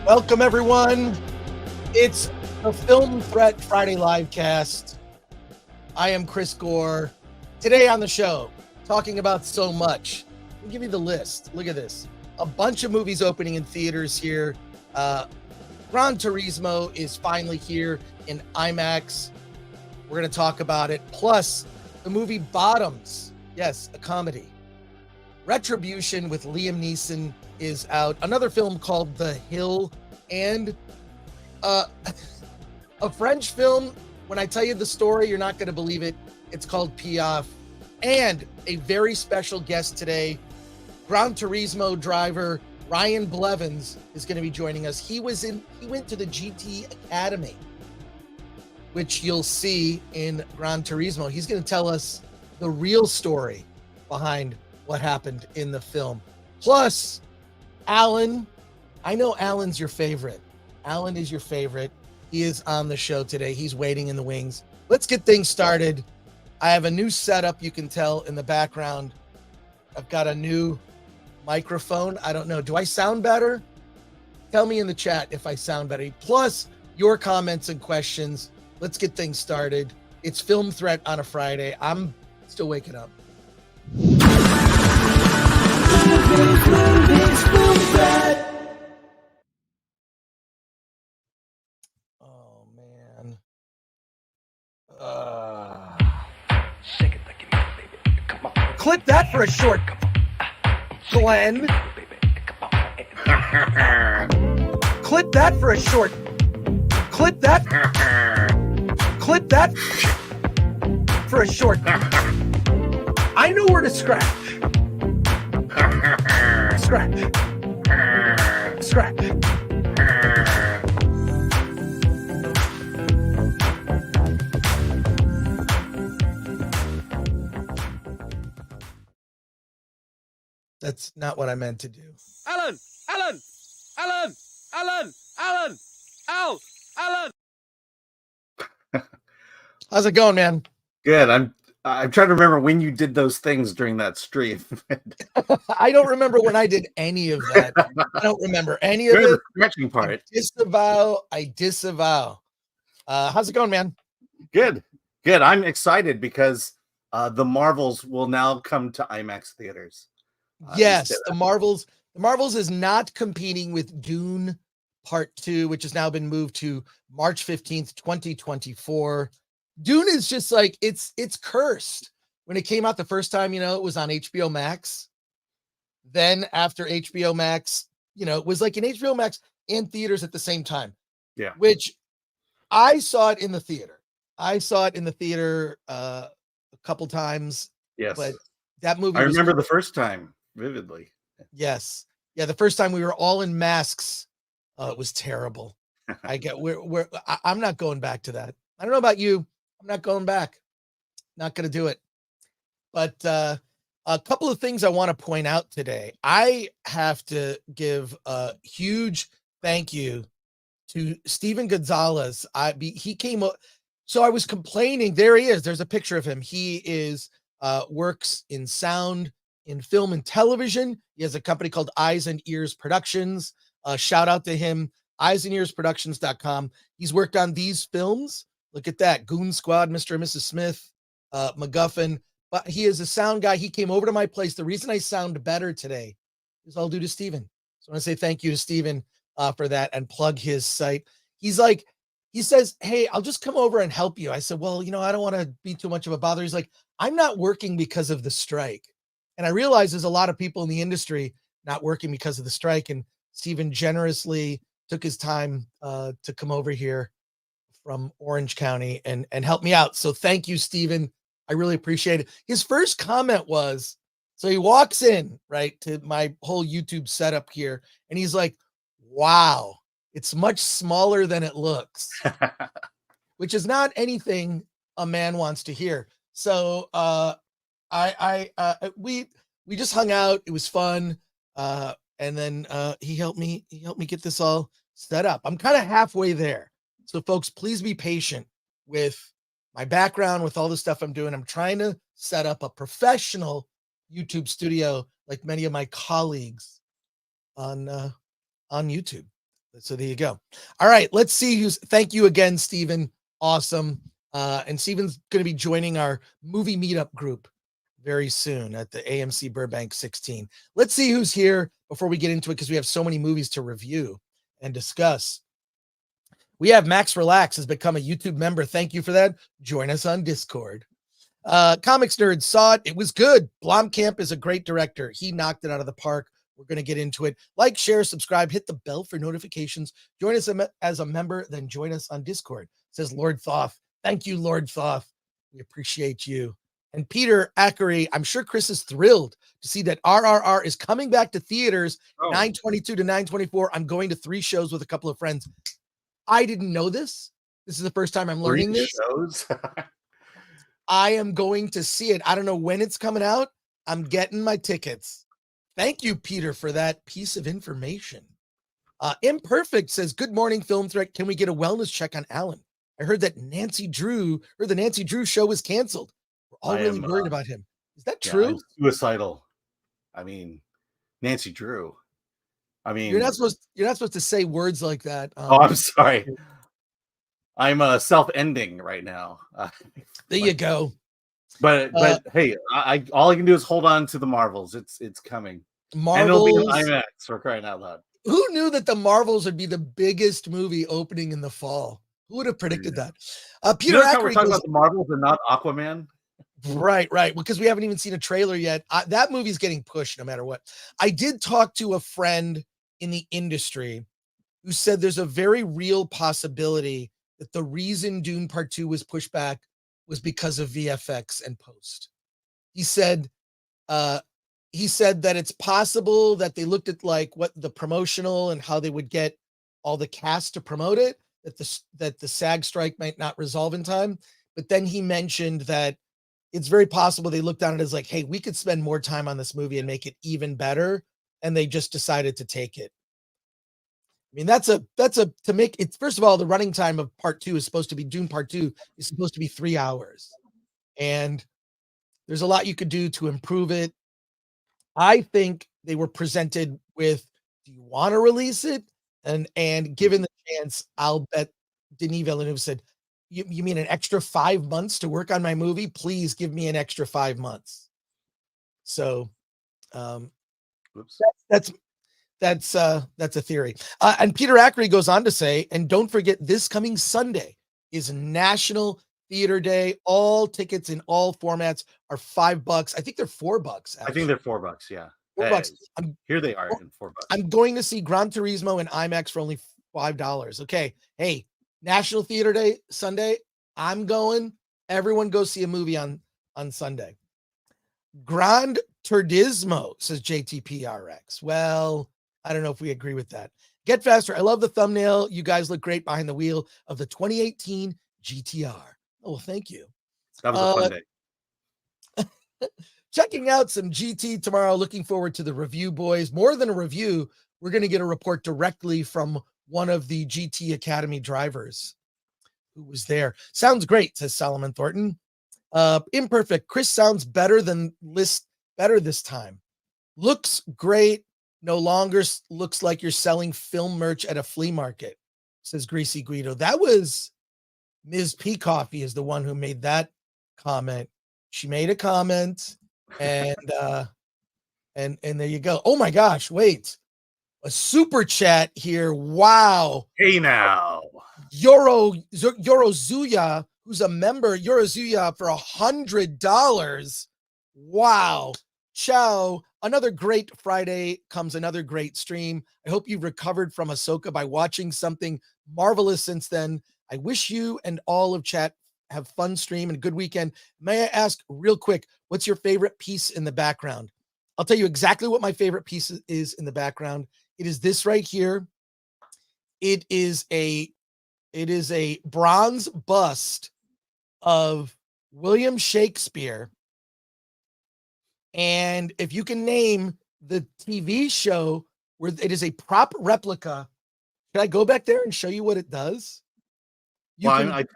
Welcome, everyone. It's the Film Threat Friday Livecast. I am Chris Gore. Today on the show, talking about so much. I'll give you the list. Look at this. A bunch of movies opening in theaters here. Gran Turismo is finally here in IMAX. We're going to talk about it. Plus, the movie Bottoms. Yes, a comedy. Retribution with Liam Neeson is out. Another film called The Hill, and a French film. When I tell you the story, you're not going to believe it. It's called Piaffe. And a very special guest today, Gran Turismo driver Ryan Blevins is going to be joining us. He went to the GT Academy, which you'll see in Gran Turismo. He's going to tell us the real story behind what happened in the film. Plus, Alan, I know Alan's your favorite. Alan is your favorite. He is on the show today. He's waiting in the wings. Let's get things started. I have a new setup, you can tell in the background. I've got a new microphone. I don't know. Do I sound better? Tell me in the chat if I sound better. Plus, your comments and questions. Let's get things started. It's Film Threat on a Friday. I'm still waking up. Oh, man. Clip that for a short. Glenn. Clip that for a short. Clip that. Clip that for a short. I know where to scratch. Scratch. Scratch. That's not what I meant to do. Alan! How's it going, man? Good. I'm trying to remember when you did those things during that stream. I don't remember when I did any of that. I don't remember any of it. The stretching part. I disavow. How's it going, man? Good. I'm excited because the Marvels will now come to IMAX theaters. Yes, the Marvels is not competing with Dune Part 2, which has now been moved to March 15th, 2024. Dune is just like, it's cursed. When it came out the first time, it was on HBO Max. Then after HBO Max, it was like in HBO Max and theaters at the same time. Yeah. Which I saw it in the theater. A couple times. Yes. But that movie I remember the first time vividly. Yes. Yeah, the first time we were all in masks, it was terrible. I'm not going back to that. I don't know about you. I'm not going back. Not going to do it. But a couple of things I want to point out today. I have to give a huge thank you to Steven Gonzalez. He came up. So I was complaining. There he is. There's a picture of him. He is works in sound, in film and television. He has a company called Eyes and Ears Productions. Shout out to him, eyesandearsproductions.com. He's worked on these films. Look at that. Goon Squad, Mr. and Mrs. Smith, MacGuffin. But he is a sound guy. He came over to my place. The reason I sound better today is all due to Steven. So I want to say thank you to Steven for that and plug his site. He says, hey, I'll just come over and help you. I said, well, I don't want to be too much of a bother. He's like, I'm not working because of the strike. And I realize there's a lot of people in the industry not working because of the strike. And Steven generously took his time to come over here from Orange County and help me out. So thank you, Steven. I really appreciate it. His first comment was, so he walks in, right, to my whole YouTube setup here. And he's like, wow, it's much smaller than it looks, which is not anything a man wants to hear. So we just hung out. It was fun. And then he helped me get this all set up. I'm kind of halfway there. So folks, please be patient with my background, with all the stuff I'm doing. I'm trying to set up a professional YouTube studio like many of my colleagues on YouTube. So there you go. All right, let's see who's. Thank you again, Steven. Awesome. And Steven's going to be joining our movie meetup group very soon at the AMC Burbank 16. Let's see who's here before we get into it, because we have so many movies to review and discuss. We have Max Relax has become a YouTube member. Thank you for that. Join us on Discord. Comics Nerd saw it. It was good. Blomkamp is a great director. He knocked it out of the park. We're going to get into it. Like, share, subscribe, hit the bell for notifications. Join us as a member, then join us on Discord, says Lord Thoth. Thank you, Lord Thoth. We appreciate you. And Peter Ackery, I'm sure Chris is thrilled to see that RRR is coming back to theaters 9/22 to 9/24. I'm going to 3 shows with a couple of friends. I didn't know this. This is the first time I'm learning this. Shows? I am going to see it. I don't know when it's coming out. I'm getting my tickets. Thank you, Peter, for that piece of information. Imperfect says, good morning, Film Threat. Can we get a wellness check on Alan? I heard that the Nancy Drew show was canceled. We're all really worried about him. Is that true? I'm suicidal. I mean, Nancy Drew. I mean, you're not supposed to say words like that. I'm sorry. I'm self-ending right now. There you go. But hey, all I can do is hold on to the Marvels. It's coming. Marvels. And it'll be in IMAX for crying out loud. Who knew that the Marvels would be the biggest movie opening in the fall? Who would have predicted that? Peter, we're talking about the Marvels and not Aquaman. Right. Because we haven't even seen a trailer yet. That movie's getting pushed no matter what. I did talk to a friend in the industry who said there's a very real possibility that the reason Dune Part 2 was pushed back was because of VFX and post. He said that it's possible that they looked at like what the promotional and how they would get all the cast to promote it, that the SAG strike might not resolve in time. But then he mentioned that it's very possible they looked at it as like, hey, we could spend more time on this movie and make it even better. And they just decided to take it. I mean, to make it, first of all, the running time of Part 2 is supposed to be Dune Part 2 is supposed to be 3 hours. And there's a lot you could do to improve it. I think they were presented with, do you want to release it? And given the chance, I'll bet Denis Villeneuve said, you mean an extra 5 months to work on my movie? Please give me an extra 5 months. So that's a theory. And Peter Ackery goes on to say, and don't forget, this coming Sunday is National Theater Day. All tickets in all formats are $5. I think they're $4. Actually. I think they're $4. Yeah, $4. Here they are in $4. I'm going to see Gran Turismo and IMAX for only $5. Okay, hey, National Theater Day Sunday. I'm going. Everyone go see a movie on Sunday. Gran Turismo, says JTPRX. Well, I don't know if we agree with that. Get faster. I love the thumbnail. You guys look great behind the wheel of the 2018 GTR. Oh, well, thank you. That was a fun day. Checking out some GT tomorrow. Looking forward to the review, boys. More than a review, we're going to get a report directly from one of the GT Academy drivers who was there. Sounds great, says Solomon Thornton. Imperfect. Chris sounds better this time. Looks great. No longer looks like you're selling film merch at a flea market, says Greasy Guido. That was Ms. P. Coffee is the one who made that comment. She made a comment and there you go. Oh my gosh, wait. A super chat here. Wow. Hey now. Yorozuya, who's a member, Yorozuya for $100. Wow. Ciao. Another great Friday comes another great stream. I hope you've recovered from Ahsoka by watching something marvelous since then. I wish you and all of chat have fun stream and a good weekend. May I ask real quick, what's your favorite piece in the background? I'll tell you exactly what my favorite piece is in the background. It is this right here. It is a bronze bust of William Shakespeare. And if you can name the TV show where it is a prop replica, can I go back there and show you what it does? I'm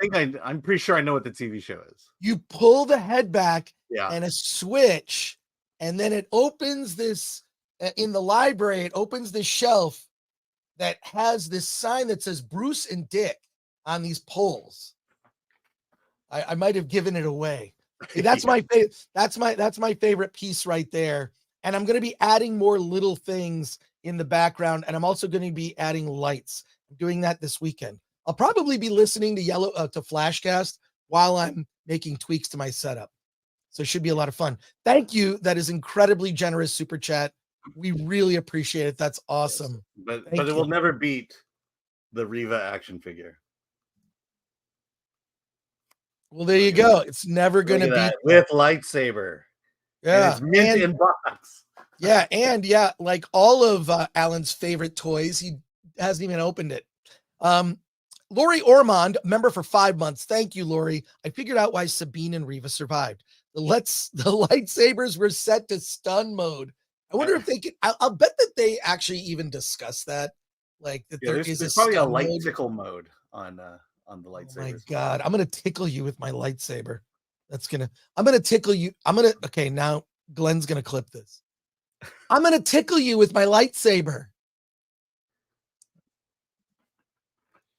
pretty sure I know what the TV show is. You pull the head back and a switch, and then it opens this in the library. It opens this shelf, that has this sign that says Bruce and Dick on these poles. I might have given it away. That's my favorite. That's my favorite piece right there. And I'm going to be adding more little things in the background, and I'm also going to be adding lights. I'm doing that this weekend. I'll probably be listening to to Flashcast while I'm making tweaks to my setup. So it should be a lot of fun. Thank you. That is incredibly generous super chat. We really appreciate it. That's awesome. Yes. But it will never beat the Riva action figure. Well, there you go. It's never going to beat that. With lightsaber. Yeah. And it's mint in box. Yeah. And yeah, like all of Alan's favorite toys, he hasn't even opened it. Lori Ormond, member for 5 months. Thank you, Lori. I figured out why Sabine and Riva survived. The lightsabers were set to stun mode. I wonder if they could. I'll bet that they actually even discuss that. Like that there's probably a light tickle mode on the lightsaber. Oh my God, I'm gonna tickle you with my lightsaber. I'm gonna tickle you. Okay, now Glenn's gonna clip this. I'm gonna tickle you with my lightsaber.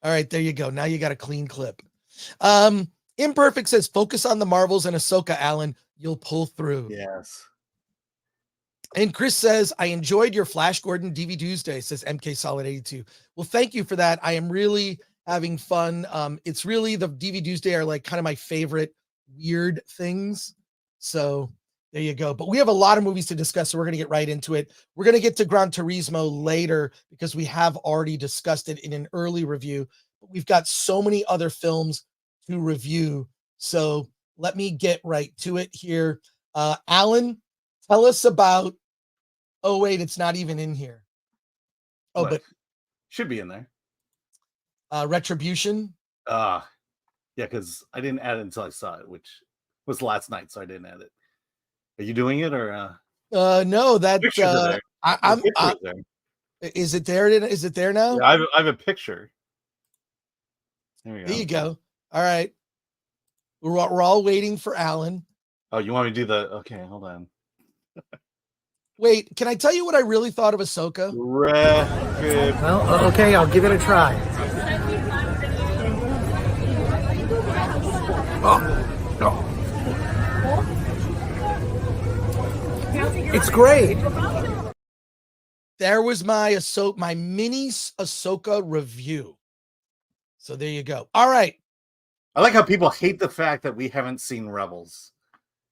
All right, there you go. Now you got a clean clip. Imperfect says, focus on the Marvels and Ahsoka, Alan. You'll pull through. Yes. And Chris says, I enjoyed your Flash Gordon DV Tuesday, says MK Solid 82. Well, thank you for that. I am really having fun. It's really the DV Tuesday are like kind of my favorite weird things. So there you go. But we have a lot of movies to discuss, so we're going to get right into it. We're going to get to Gran Turismo later because we have already discussed it in an early review. But we've got so many other films to review. So let me get right to it here. Alan, tell us about. Oh, wait, it's not even in here. Oh, what? But should be in there. Retribution. Yeah, because I didn't add it until I saw it, which was last night, so I didn't add it. Are you doing it or? No, that there. I'm. There. Is it there? Is it there now? Yeah, I have a picture. There you go. All right. We're all waiting for Alan. Oh, you want me to do the? Okay, hold on. Wait, can I tell you what I really thought of Ahsoka? Well, okay, I'll give it a try. It's great. There was my mini Ahsoka review. So there you go. All right. I like how people hate the fact that we haven't seen Rebels,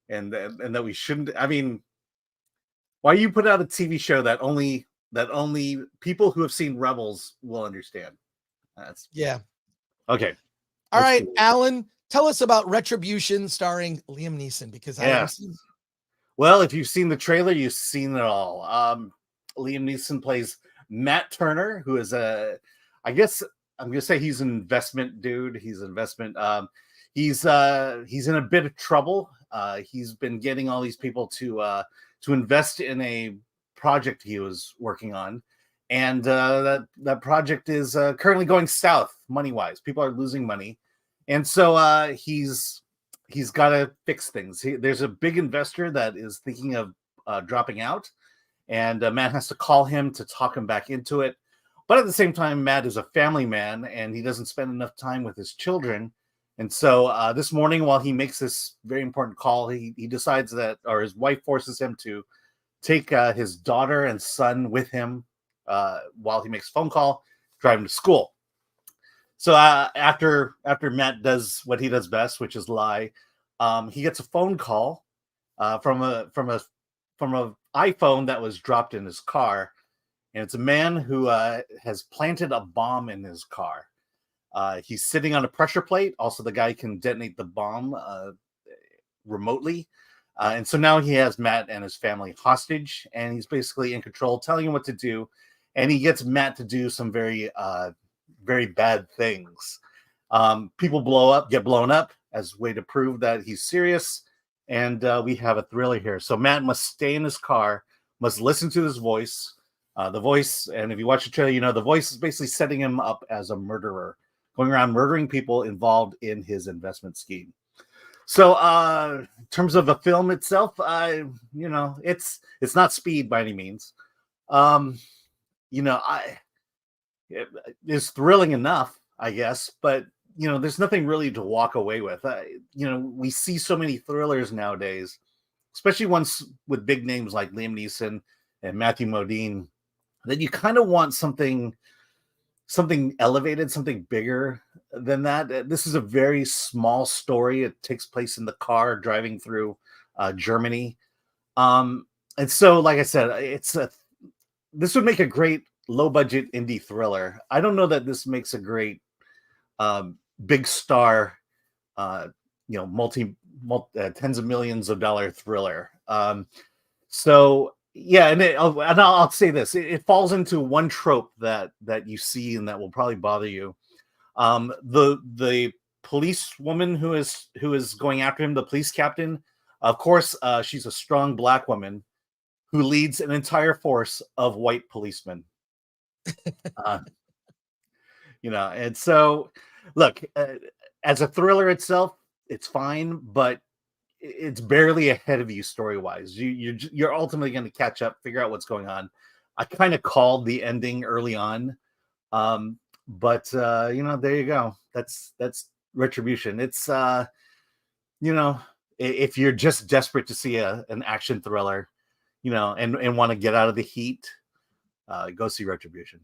and that we shouldn't. I mean, why you put out a TV show that only people who have seen Rebels will understand? Yeah. Okay. All right, Alan, tell us about Retribution starring Liam Neeson, because I haven't seen. Well, if you've seen the trailer, you've seen it all. Liam Neeson plays Matt Turner, who is I guess I'm gonna say he's an investment dude. He's an investment. He's in a bit of trouble. He's been getting all these people to invest in a project he was working on, and that project is currently going south money-wise. People are losing money, and so he's got to fix things. There's a big investor that is thinking of dropping out, and Matt has to call him to talk him back into it. But at the same time, Matt is a family man, and he doesn't spend enough time with his children. And so this morning, while he makes this very important call, he decides that, or his wife forces him to take his daughter and son with him while he makes a phone call, drive him to school. So after Matt does what he does best, which is lie, he gets a phone call from a iPhone that was dropped in his car, and it's a man who has planted a bomb in his car. He's sitting on a pressure plate. Also, the guy can detonate the bomb remotely. And so now he has Matt and his family hostage, and he's basically in control, telling him what to do. And he gets Matt to do some very, very bad things. People get blown up as a way to prove that he's serious. And we have a thriller here. So Matt must stay in his car, must listen to this voice. The voice, and if you watch the trailer, you know the voice is basically setting him up as a murderer, going around murdering people involved in his investment scheme. So, in terms of the film itself, it's not Speed by any means. is thrilling enough, I guess, but there's nothing really to walk away with. We see so many thrillers nowadays, especially ones with big names like Liam Neeson and Matthew Modine, that you kind of want something elevated, something bigger than that. This is a very small story. It takes place in the car driving through Germany. And so, like I said, this would make a great low budget indie thriller. I don't know that this makes a great big star, multi tens of millions of dollar thriller. So yeah, and I'll say this: it falls into one trope that you see and that will probably bother you. The police woman who is going after him, the police captain, of course, she's a strong black woman who leads an entire force of white policemen. And so, look, as a thriller itself, it's fine, but it's barely ahead of you story wise. You're ultimately going to catch up, figure out what's going on. I kind of called the ending early on, but there you go. That's Retribution. It's if you're just desperate to see an action thriller, and want to get out of the heat, go see Retribution.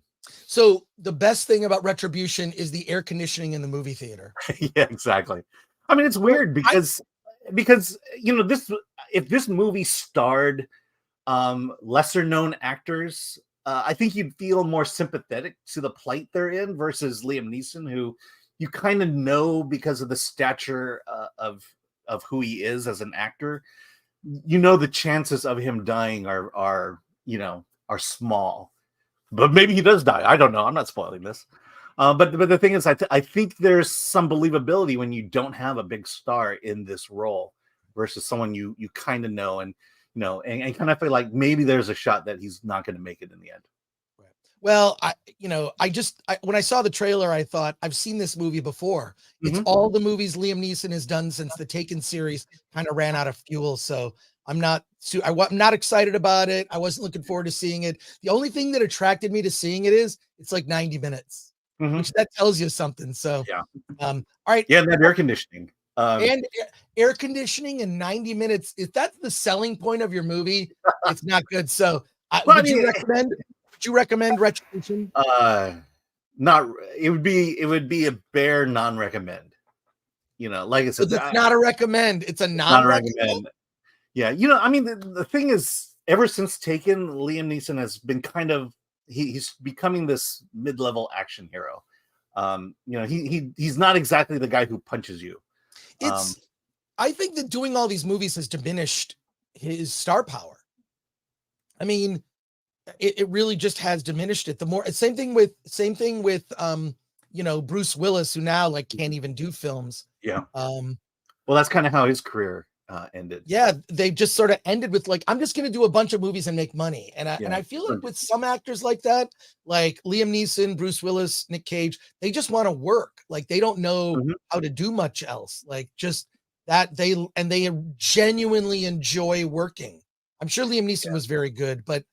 So the best thing about Retribution is the air conditioning in the movie theater. Yeah, exactly. I mean, it's weird because this, if this movie starred lesser known actors, I think you'd feel more sympathetic to the plight they're in versus Liam Neeson, who you kind of know because of the stature of who he is as an actor. The chances of him dying are small, but maybe he does die. I don't know. I'm not spoiling this. But the thing is, I think there's some believability when you don't have a big star in this role versus someone you kind of know, and kind of feel like maybe there's a shot that he's not going to make it in the end. Well, when I saw the trailer, I thought, I've seen this movie before. It's Mhm. all the movies Liam Neeson has done since the Taken series kind of ran out of fuel. So I'm not excited about it. I wasn't looking forward to seeing it. The only thing that attracted me to seeing it is it's like 90 minutes, which that tells you something. So, Yeah. all right. Yeah, that air conditioning. And air conditioning in 90 minutes, if that's the selling point of your movie, it's not good. So would you recommend Retribution? Not. It would be a bare non-recommend. Like I said, It's not a recommend. It's a not a non-recommend. recommend. Yeah, I mean, the thing is, ever since Taken, Liam Neeson has been kind of he's becoming this mid-level action hero. He's not exactly the guy who punches you. I think that doing all these movies has diminished his star power. I mean, it really just has diminished it. Same thing with Bruce Willis, who now can't even do films. Yeah. Well, that's kind of how his career ended. Yeah, they just sort of ended with I'm just going to do a bunch of movies and make money. And I feel like with some actors like that, like Liam Neeson, Bruce Willis, Nick Cage, they just want to work. They don't know how to do much else. Just that they genuinely enjoy working. I'm sure Liam Neeson was very good, but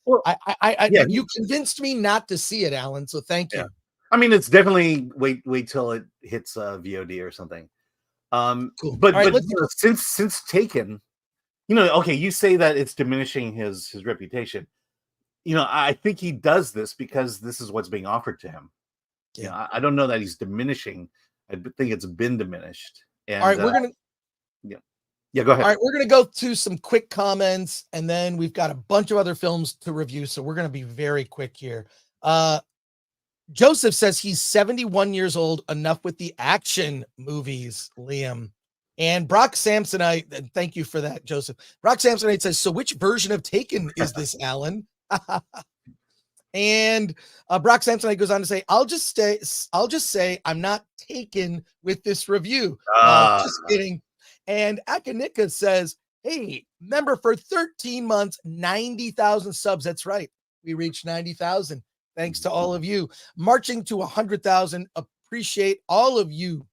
you convinced me not to see it, Alan. So thank you. I mean, it's definitely wait till it hits VOD or something. Cool. But since Taken, okay, you say that it's diminishing his reputation. I think he does this because this is what's being offered to him. Yeah, I don't know that he's diminishing. I think it's been diminished. And, all right, we're gonna. Yeah, go ahead. All right, we're gonna go to some quick comments, and then we've got a bunch of other films to review. So we're gonna be very quick here. Joseph says he's 71 years old. Enough with the action movies, Liam. And Brock Samsonite, thank you for that, Joseph. Brock Samsonite says, so which version of Taken is this, Alan? And Brock Samsonite goes on to say, I'll just say I'm not taken with this review. Just kidding. And Akanika says, hey, member for 13 months, 90,000 subs. That's right. We reached 90,000. Thanks to all of you. Marching to 100,000. Appreciate all of you.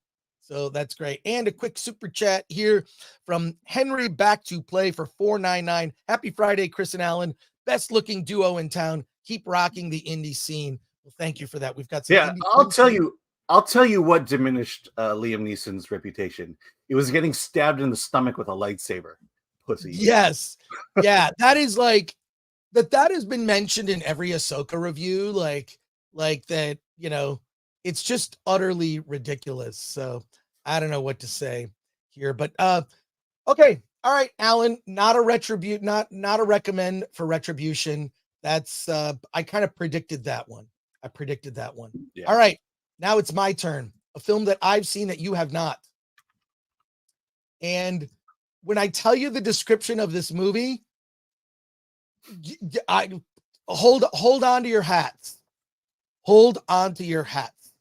So that's great. And a quick super chat here from Henry Back to Play for $4.99. Happy Friday, Chris and Alan. Best looking duo in town. Keep rocking the indie scene. Well, thank you for that. We've got some. Yeah, indie I'll films tell here. you. I'll tell you what diminished Liam Neeson's reputation. It was getting stabbed in the stomach with a lightsaber. Pussy. Yes, yeah, that is like that has been mentioned in every Ahsoka review. Like that, it's just utterly ridiculous. So I don't know what to say here, but okay, all right, Alan, not a recommend for Retribution. That's I kind of predicted that one. I predicted that one. Yeah. All right, now it's my turn. A film that I've seen that you have not. And when I tell you the description of this movie, I hold on to your hats. Hold on to your hats.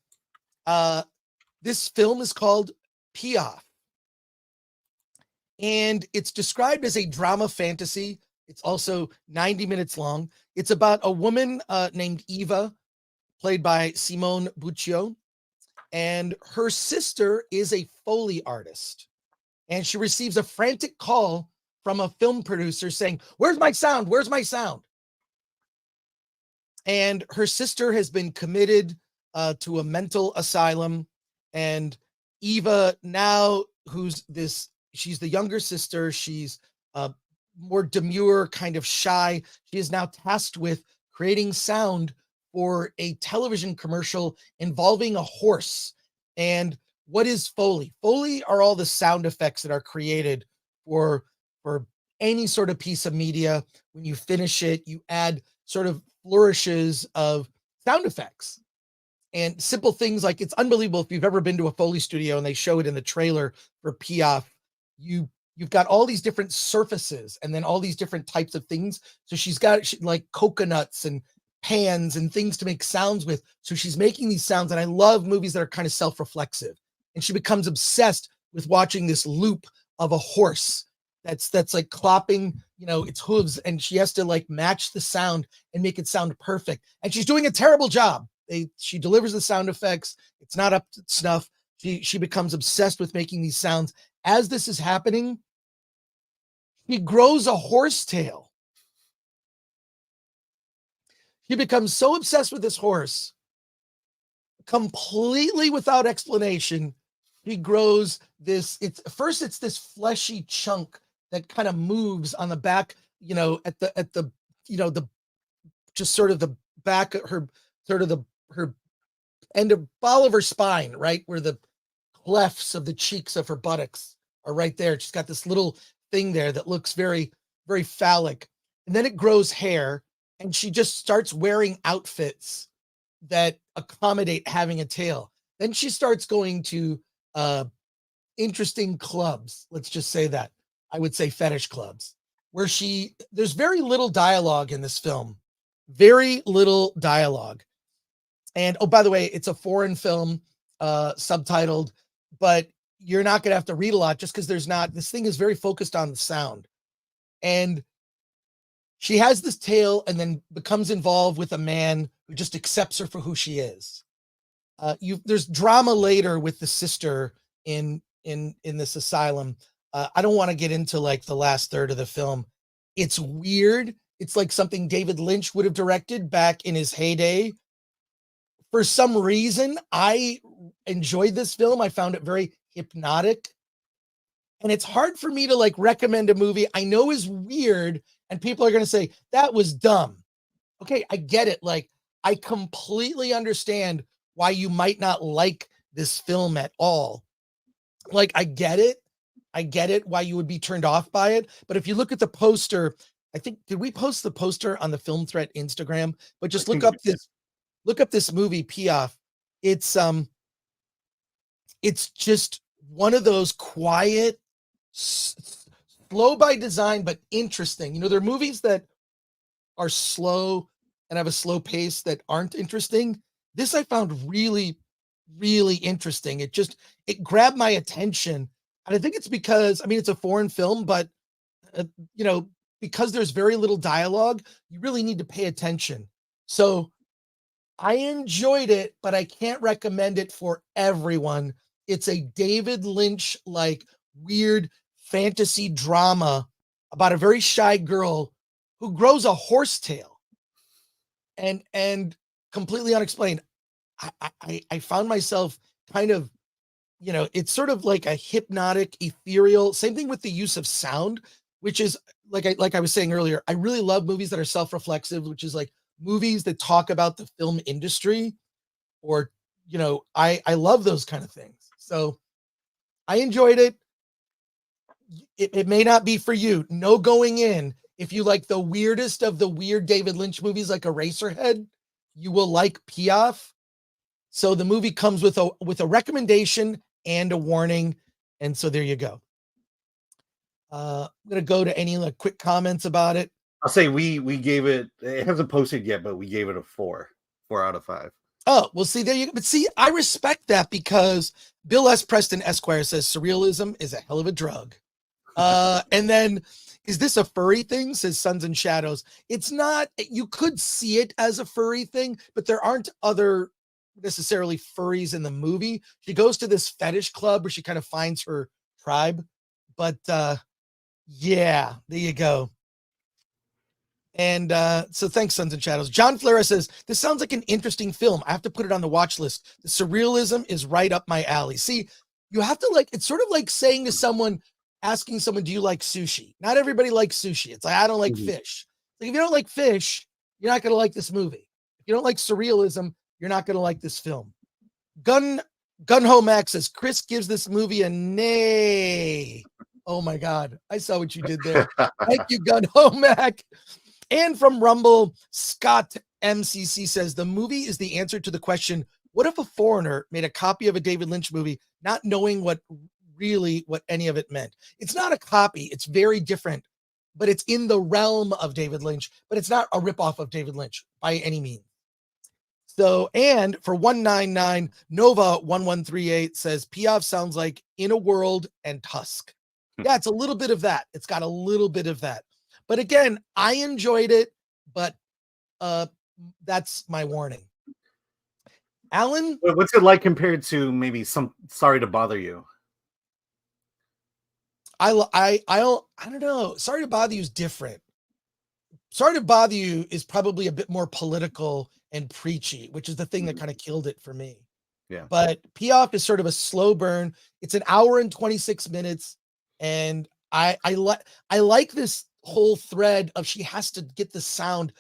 This film is called Piaffe. And it's described as a drama fantasy. It's also 90 minutes long. It's about a woman named Eva, played by Simone Buccio, and her sister is a Foley artist. And she receives a frantic call from a film producer saying, "Where's my sound? Where's my sound?" And her sister has been committed to a mental asylum. And Eva now, she's the younger sister. She's more demure, kind of shy. She is now tasked with creating sound for a television commercial involving a horse. And what is Foley? Foley are all the sound effects that are created for any sort of piece of media. When you finish it, you add sort of flourishes of sound effects and simple things. Like, it's unbelievable if you've ever been to a Foley studio and they show it in the trailer for Piaffe. You've got all these different surfaces and then all these different types of things. So she's got like coconuts and pans and things to make sounds with. So she's making these sounds. And I love movies that are kind of self-reflexive. And she becomes obsessed with watching this loop of a horse that's like clopping, its hooves, and she has to like match the sound and make it sound perfect. And she's doing a terrible job. She delivers the sound effects. It's not up to snuff. She becomes obsessed with making these sounds. As this is happening, he grows a horsetail. He becomes so obsessed with this horse, completely without explanation. He grows this. It's this fleshy chunk that kind of moves on the back, at the just sort of the back of her, sort of her end of ball of her spine, right where the clefts of the cheeks of her buttocks are right there. She's got this little thing there that looks very, very phallic. And then it grows hair, and she just starts wearing outfits that accommodate having a tail. Then she starts going to interesting clubs. Let's just say that. I would say fetish clubs, where there's very little dialogue in this film. Very little dialogue. And oh, by the way, it's a foreign film, subtitled, but you're not going to have to read a lot just because this thing is very focused on the sound. And she has this tale and then becomes involved with a man who just accepts her for who she is. There's drama later with the sister in this asylum. I don't want to get into like the last third of the film. It's weird. It's like something David Lynch would have directed back in his heyday. For some reason, I enjoyed this film. I found it very hypnotic. And it's hard for me to like recommend a movie I know is weird and people are going to say that was dumb. Okay, I get it. Like, I completely understand why you might not like this film at all. Like, I get it. I get it why you would be turned off by it. But if you look at the poster, I think, did we post the poster on the Film Threat Instagram? But just look up this movie, Piaffe. It's just one of those quiet, slow by design, but interesting. There are movies that are slow and have a slow pace that aren't interesting. This I found really, really interesting. It grabbed my attention. And I think it's because, it's a foreign film, but, because there's very little dialogue, you really need to pay attention. So I enjoyed it, but I can't recommend it for everyone. It's a David Lynch, like, weird fantasy drama about a very shy girl who grows a horsetail. And completely unexplained. I found myself kind of, it's sort of like a hypnotic, ethereal. Same thing with the use of sound, which is like I was saying earlier. I really love movies that are self-reflexive, which is like movies that talk about the film industry, or I love those kind of things. So I enjoyed it. It may not be for you. No going in. If you like the weirdest of the weird David Lynch movies, like Eraserhead, you will like Piaffe. So the movie comes with a recommendation and a warning. And so there you go. I'm gonna go to any like quick comments about it. I'll say we gave it. It hasn't posted yet, but we gave it a 4 out of 5. Oh, well, see, there you go. But see, I respect that because Bill S. Preston Esquire says surrealism is a hell of a drug. And then, is this a furry thing? Says Suns and Shadows. It's not. You could see it as a furry thing, but there aren't other necessarily furries in the movie. She goes to this fetish club where she kind of finds her tribe. But yeah, there you go. And so thanks, Suns and Shadows. John Flera says, this sounds like an interesting film. I have to put it on the watch list. The surrealism is right up my alley. See, you have to like, it's sort of like saying to someone, asking someone, do you like sushi? Not everybody likes sushi. It's like, I don't like fish. Like, if you don't like fish, you're not going to like this movie. If you don't like surrealism, you're not going to like this film. Gunho Max says, Chris gives this movie a nay. Oh my God. I saw what you did there. Thank you, Gunho Mac. And from Rumble, Scott MCC says, the movie is the answer to the question, what if a foreigner made a copy of a David Lynch movie, not knowing what any of it meant? It's not a copy. It's very different, but it's in the realm of David Lynch, but it's not a ripoff of David Lynch by any means. So, and for 199, Nova 1138 says, Piaffe sounds like In a World and Tusk. Yeah, it's a little bit of that. It's got a little bit of that. But again, I enjoyed it, but that's my warning. Alan? What's it like compared to maybe some Sorry to Bother You? I don't know. Sorry to Bother You is different. Sorry to Bother You is probably a bit more political and preachy, which is the thing that kind of killed it for me. Yeah. But Piaffe is sort of a slow burn. It's an hour and 26 minutes. And I like this whole thread of she has to get the sound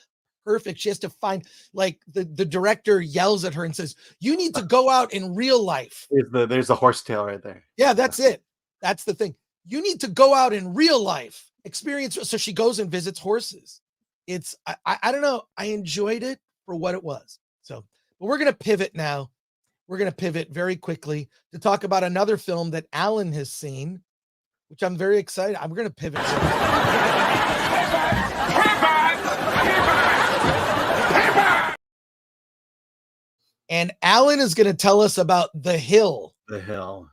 perfect. She has to find, like, the director yells at her and says, you need to go out in real life. There's a horsetail right there. Yeah, that's it. That's the thing. You need to go out in real life, experience. So she goes and visits horses. It's, I don't know. I enjoyed it for what it was. So, but we're going to pivot now. We're going to pivot very quickly to talk about another film that Alan has seen, which I'm very excited. I'm going to pivot. And Alan is going to tell us about The Hill. The Hill.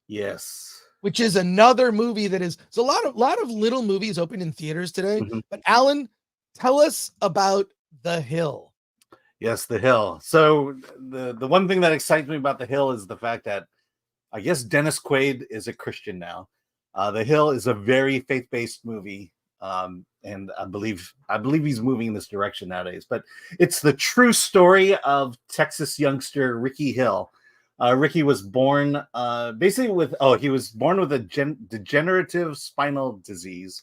Yes. Which is another movie that is, so a lot of little movies open in theaters today. Mm-hmm. But Alan, tell us about The Hill. Yes, The Hill. So the one thing that excites me about The Hill is the fact that I guess Dennis Quaid is a Christian now. The Hill is a very faith-based movie. And I believe he's moving in this direction nowadays. But it's the true story of Texas youngster Ricky Hill. Ricky was born basically with a degenerative spinal disease.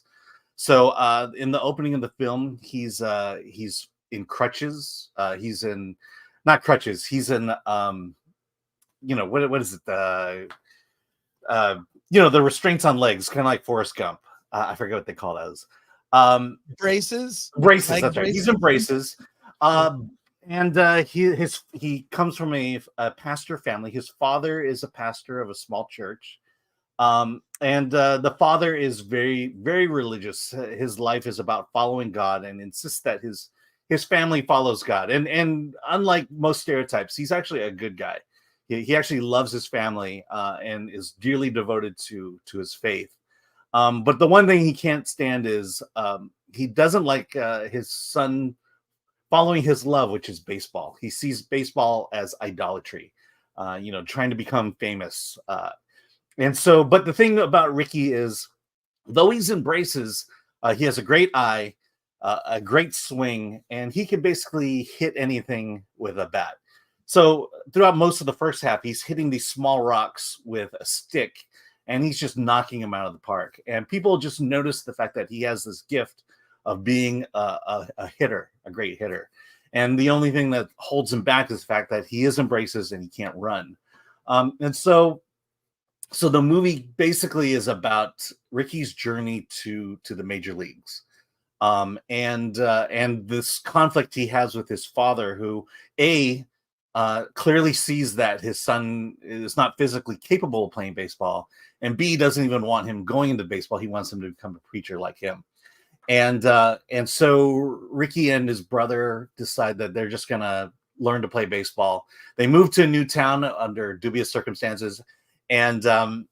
So in the opening of the film, he's in crutches. He's in not crutches. He's in what is it? The restraints on legs, kind of like Forrest Gump. I forget what they call those. Braces. Braces. Like that's braces. Right. He's in braces. And he comes from a pastor family. His father is a pastor of a small church. And the father is very, very religious. His life is about following God and insists that his family follows God. And unlike most stereotypes, he's actually a good guy. He actually loves his family and is dearly devoted to his faith. But the one thing he can't stand is he doesn't like his son following his love, which is baseball. He sees baseball as idolatry, trying to become famous. But the thing about Ricky is, though he's in braces, he has a great eye. a great swing, and he can basically hit anything with a bat. So throughout most of the first half, he's hitting these small rocks with a stick, and he's just knocking them out of the park. And people just notice the fact that he has this gift of being a hitter, a great hitter. And the only thing that holds him back is the fact that he isn't braces and he can't run. And so the movie basically is about Ricky's journey to the major leagues. And this conflict he has with his father, who clearly sees that his son is not physically capable of playing baseball, and B, doesn't even want him going into baseball. He wants him to become a preacher like him. And so Ricky and his brother decide that they're just gonna learn to play baseball. They move to a new town under dubious circumstances, and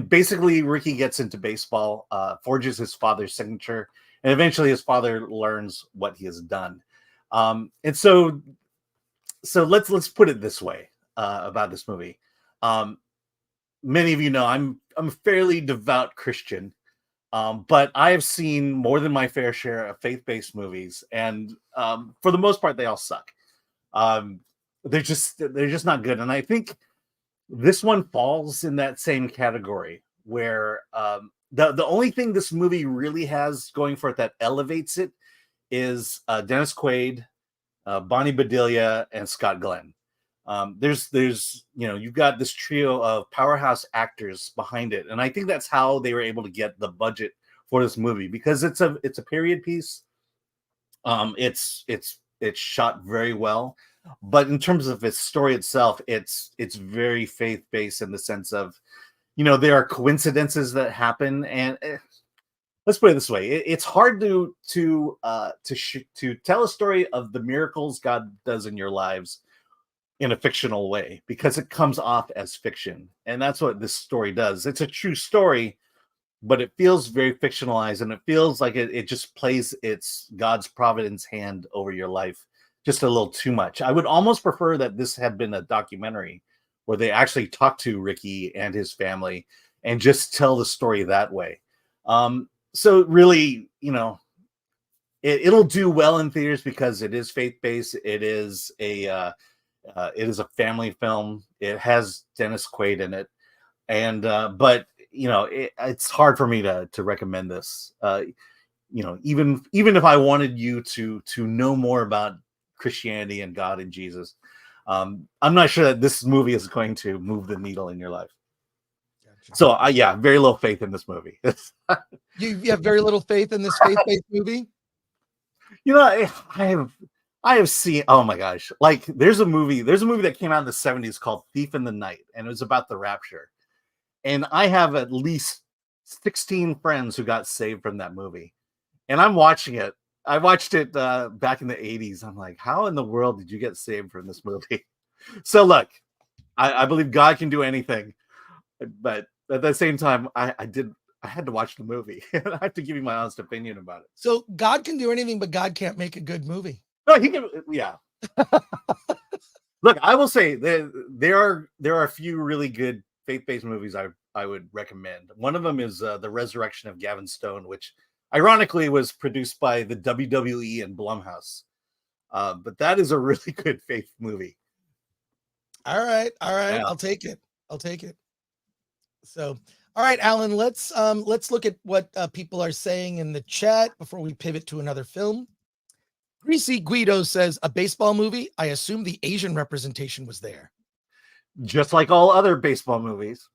basically Ricky gets into baseball, forges his father's signature, and eventually his father learns what he has done. And so let's put it this way about this movie. Many of you know I'm a fairly devout Christian, but I have seen more than my fair share of faith-based movies, and for the most part, they all suck. They're just not good, and I think this one falls in that same category where the only thing this movie really has going for it that elevates it is Dennis Quaid, Bonnie Bedelia, and Scott Glenn. There's you've got this trio of powerhouse actors behind it, and I think that's how they were able to get the budget for this movie, because it's a period piece. It's shot very well, but in terms of its story itself, it's very faith-based in the sense of, there are coincidences that happen, and let's put it this way: it's hard to tell a story of the miracles God does in your lives in a fictional way, because it comes off as fiction, and that's what this story does. It's a true story, but it feels very fictionalized, and it feels like it just plays its God's providence hand over your life just a little too much. I would almost prefer that this had been a documentary where they actually talk to Ricky and his family and just tell the story that way. So really, it'll do well in theaters because it is faith-based. It is a family film. It has Dennis Quaid in it, and but it's hard for me to recommend this. Even if I wanted you to know more about Christianity and God and Jesus, I'm not sure that this movie is going to move the needle in your life. Gotcha. So very little faith in this movie. You have very little faith in this faith-based movie? I have seen, oh my gosh, like there's a movie that came out in the 70s called Thief in the Night, and it was about the rapture. And I have at least 16 friends who got saved from that movie. And I'm watching it. I watched it back in the 80s. I'm like, how in the world did you get saved from this movie? So look, I believe God can do anything, but at the same time, I had to watch the movie. I have to give you my honest opinion about it. So God can do anything, but God can't make a good movie. No, he can. Yeah. Look, I will say there are a few really good faith-based movies I would recommend. One of them is The Resurrection of Gavin Stone, which ironically was produced by the WWE and Blumhouse. But that is a really good faith movie. All right. Yeah. I'll take it. So, all right, Alan, let's look at what people are saying in the chat before we pivot to another film. Greasy Guido says, a baseball movie. I assume the Asian representation was there. Just like all other baseball movies.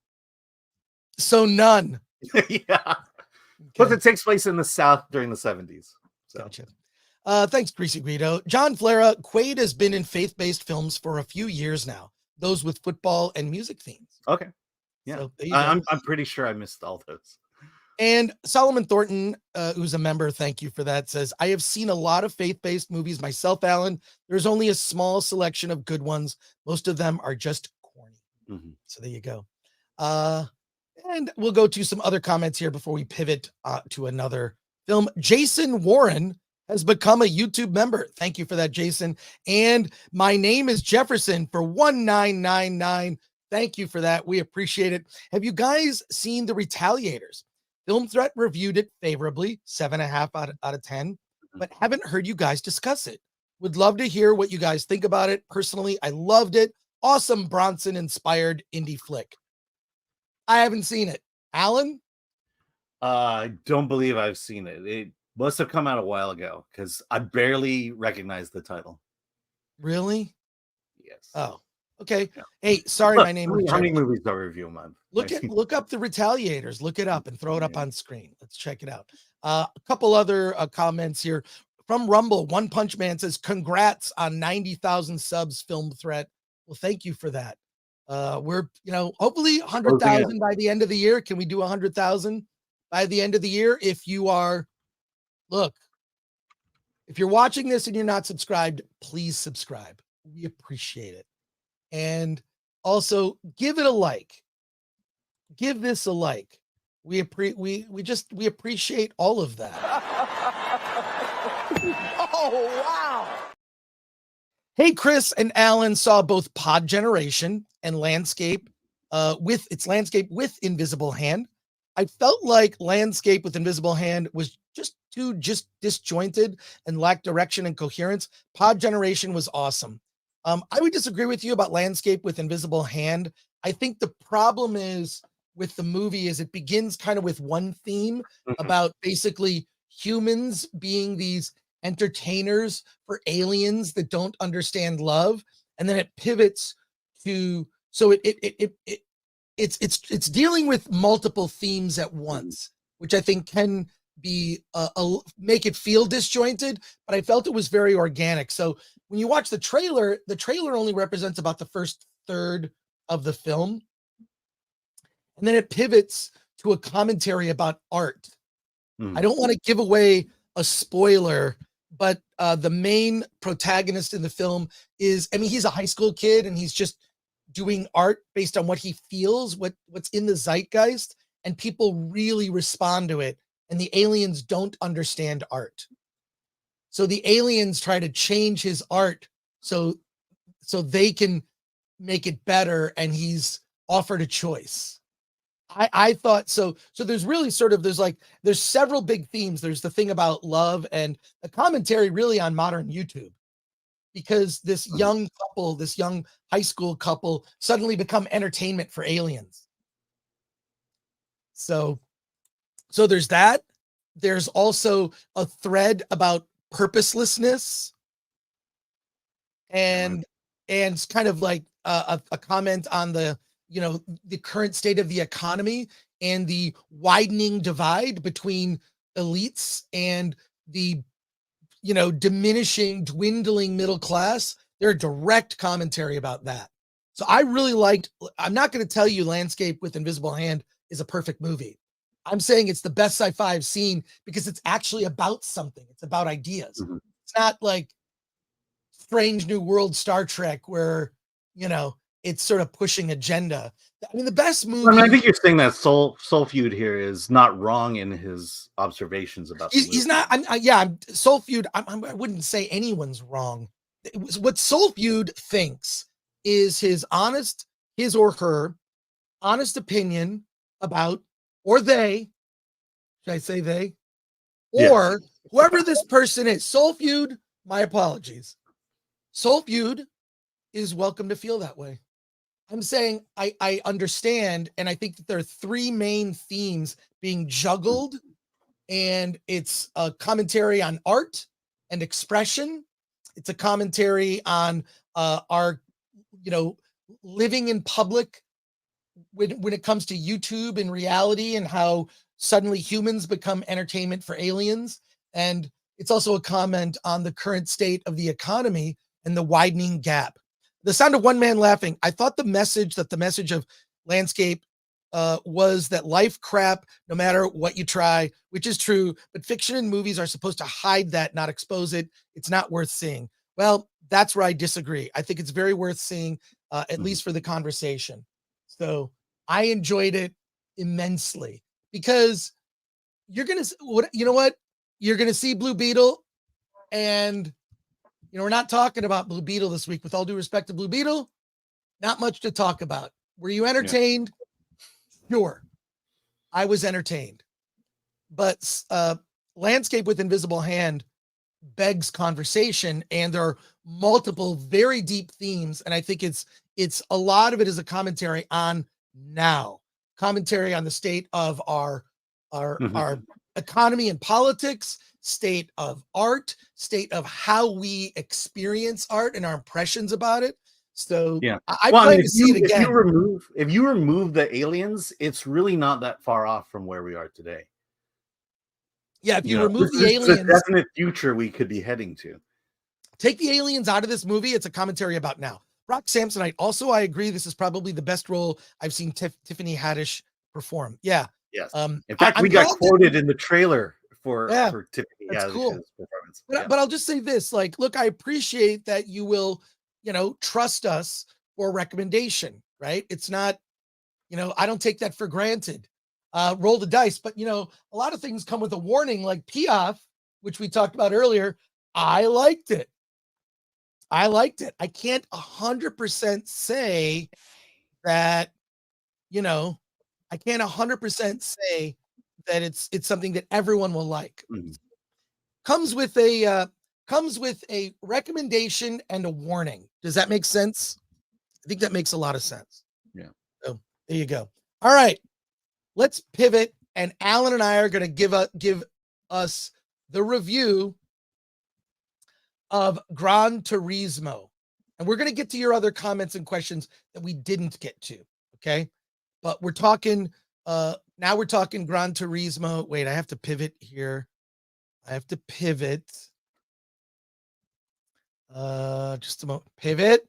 So none. Yeah. Okay. Plus it takes place in the South during the 70s. So. Gotcha. Thanks, Greasy Guido. John Flera, Quaid has been in faith-based films for a few years now, those with football and music themes. Okay. Yeah. So I'm pretty sure I missed all those. And Solomon Thornton, who's a member, thank you for that, says, I have seen a lot of faith-based movies myself, Alan. There's only a small selection of good ones. Most of them are just corny. Mm-hmm. So there you go. And we'll go to some other comments here before we pivot to another film. Jason Warren has become a YouTube member. Thank you for that, Jason. And my name is Jefferson for 1999. Thank you for that. We appreciate it. Have you guys seen The Retaliators? Film Threat reviewed it favorably, 7.5 out of 10. but haven't heard you guys discuss it. Would love to hear what you guys think about it. Personally, I loved it. Awesome Bronson-inspired indie flick. I haven't seen it. Alan? I don't believe I've seen it. It must have come out a while ago because I barely recognize the title. Really? Yes. Oh, okay. Yeah. Hey, sorry, Look, my name how is many Jerry. movies do I review a month? Look up the Retaliators. Look it up and throw it up on screen. Let's check it out. A couple other comments here from Rumble. One Punch Man says, "Congrats on 90,000 subs, Film Threat." Well, thank you for that. We're hopefully 100,000 by the end of the year. Can we do 100,000 by the end of the year? If you are, if you're watching this and you're not subscribed, please subscribe. We appreciate it. And also give it a like. Give this a like. We appreciate all of that. Oh, wow. Hey, Chris and Alan saw both Pod Generation and Landscape with Invisible Hand. I felt like Landscape with Invisible Hand was just too disjointed and lacked direction and coherence. Pod Generation was awesome. I would disagree with you about Landscape with Invisible Hand. I think the problem is with the movie is it begins kind of with one theme about basically humans being these entertainers for aliens that don't understand love, and then it pivots to it's dealing with multiple themes at once, which I think can be make it feel disjointed, but I felt it was very organic. So when you watch the trailer only represents about the first third of the film, and then it pivots to a commentary about art. I don't want to give away a spoiler, but the main protagonist in the film is, he's a high school kid and he's just doing art based on what he feels, what's in the zeitgeist, and people really respond to it. And the aliens don't understand art. So the aliens try to change his art so they can make it better, and he's offered a choice. I thought so. So there's really there's several big themes. There's the thing about love and a commentary really on modern YouTube, because this young high school couple suddenly become entertainment for aliens. So there's that. There's also a thread about purposelessness and kind of like a comment on the current state of the economy and the widening divide between elites and the dwindling middle class. They're a direct commentary about that. So I really liked, I'm not going to tell you Landscape with Invisible Hand is a perfect movie. I'm saying it's the best sci-fi I've seen because it's actually about something. It's about ideas. It's not like Strange New World Star Trek where, it's sort of pushing agenda. The best movie. I think you're saying that Soul Feud here is not wrong in his observations about. He's not. Soul Feud. I wouldn't say anyone's wrong. What Soul Feud thinks is his or her honest opinion about, or they. Should I say they? Or whoever this person is. Soul Feud. My apologies. Soul Feud is welcome to feel that way. I'm saying I understand, and I think that there are three main themes being juggled, and it's a commentary on art and expression. It's a commentary on our, living in public when it comes to YouTube and reality, and how suddenly humans become entertainment for aliens. And it's also a comment on the current state of the economy and the widening gap. The Sound of One Man Laughing. I thought the message of Landscape was that life crap, no matter what you try, which is true, but fiction and movies are supposed to hide that, not expose it. It's not worth seeing. Well, that's where I disagree. I think it's very worth seeing, at least for the conversation. So I enjoyed it immensely because you're going to see Blue Beetle, and we're not talking about Blue Beetle this week. With all due respect to Blue Beetle, not much to talk about. Were you entertained? Yeah. Sure. I was entertained. But Landscape with Invisible Hand, begs conversation, and there are multiple very deep themes. And I think it's a lot of it is a commentary on now, commentary on the state of our economy and politics, state of art, state of how we experience art and our impressions about it. So Yeah. I Well, I plan mean, to see it again. if you remove the aliens, it's really not that far off from where we are today. Yeah, if you You know, remove this the is the aliens, definite future we could be heading to. take the aliens out of this movie, it's a commentary about now. Rock Samsonite. Also, I agree. This is probably the best role I've seen Tiffany Haddish perform. Yeah. Yes. In fact, we I'm got glad quoted in the trailer for yeah, Tiffany that's cool. Haddish's performance. But I'll just say this: like, look, I appreciate that you will, trust us for a recommendation. Right? It's not, I don't take that for granted. Roll the dice, but a lot of things come with a warning, like Piaffe, which we talked about earlier. I liked it. I can't 100% say that, I can't 100% say that it's something that everyone will like. Mhm. Comes with a recommendation and a warning. Does that make sense? I think that makes a lot of sense. Yeah. So there you go. All right, let's pivot, and Alan and I are going to give us the review of Gran Turismo. And we're going to get to your other comments and questions that we didn't get to. Okay. But we're talking, now we're talking Gran Turismo. Wait, I have to pivot here. I have to pivot. Just a moment. Pivot.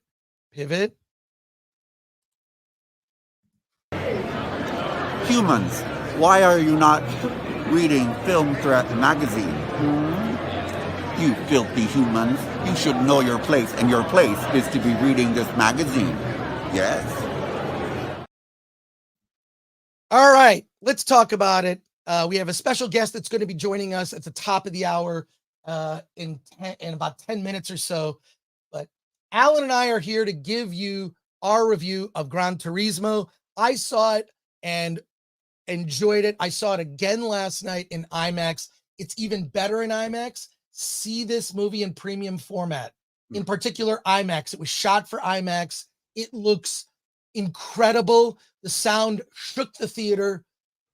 Humans, why are you not reading Film Threat magazine? You filthy humans, you should know your place, and your place is to be reading this magazine. Yes? All right, let's talk about it. We have a special guest that's going to be joining us at the top of the hour in about 10 minutes or so. But Alan and I are here to give you our review of Gran Turismo. I saw it and enjoyed it. I saw it again last night in IMAX. It's even better in IMAX. See this movie in premium format, in particular IMAX. It was shot for IMAX. It looks incredible. The sound shook the theater,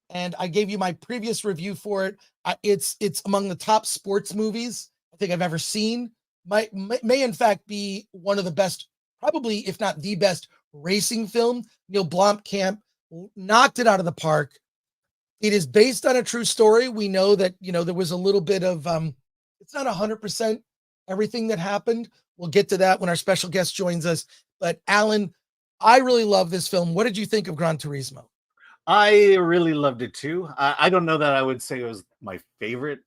and I gave you my previous review for it. It's among the top sports movies I think I've ever seen. May in fact be one of the best, probably if not the best racing film. Neil Blomkamp knocked it out of the park. It is based on a true story. We know that there was a little bit of it's not 100% everything that happened. We'll get to that when our special guest joins us. But Alan, I really love this film. What did you think of Gran Turismo? I really loved it too. I don't know that I would say it was my favorite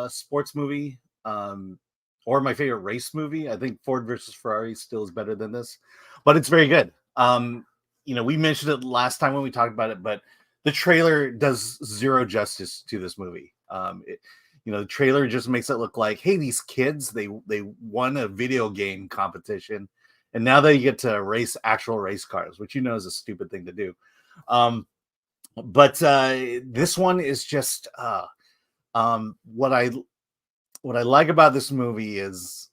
sports movie or my favorite race movie. I think Ford versus Ferrari still is better than this, but it's very good. We mentioned it last time when we talked about it, but the trailer does zero justice to this movie. The trailer just makes it look like, hey, these kids, they won a video game competition, and now they get to race actual race cars, which is a stupid thing to do. But this one is just what I like about this movie is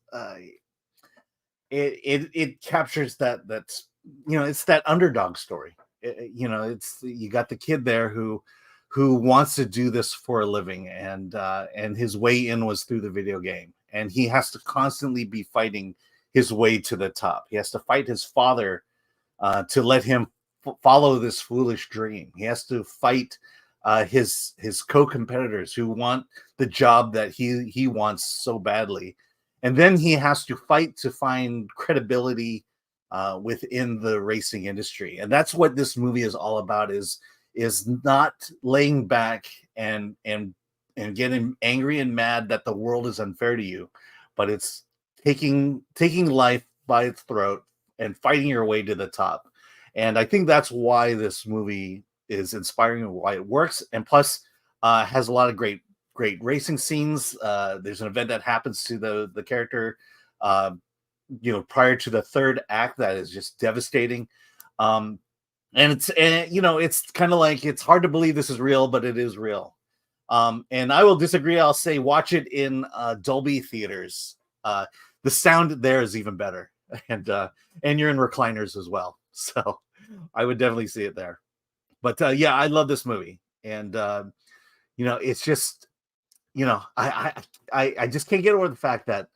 it captures that's it's that underdog story. It's you got the kid there who wants to do this for a living, and his way in was through the video game, and he has to constantly be fighting his way to the top. He has to fight his father to let him follow this foolish dream. He has to fight his co-competitors who want the job that he wants so badly, and then he has to fight to find credibility within the racing industry. And that's what this movie is all about, is not laying back and getting angry and mad that the world is unfair to you, but it's taking life by its throat and fighting your way to the top. And I think that's why this movie is inspiring and why it works. And plus has a lot of great racing scenes. There's an event that happens to the character prior to the third act that is just devastating. And it's kind of like, it's hard to believe this is real, but it is real. And I will disagree. I'll say watch it in Dolby theaters. The sound there is even better, and you're in recliners as well. So I would definitely see it there. But yeah, I love this movie, and it's just, I just can't get over the fact that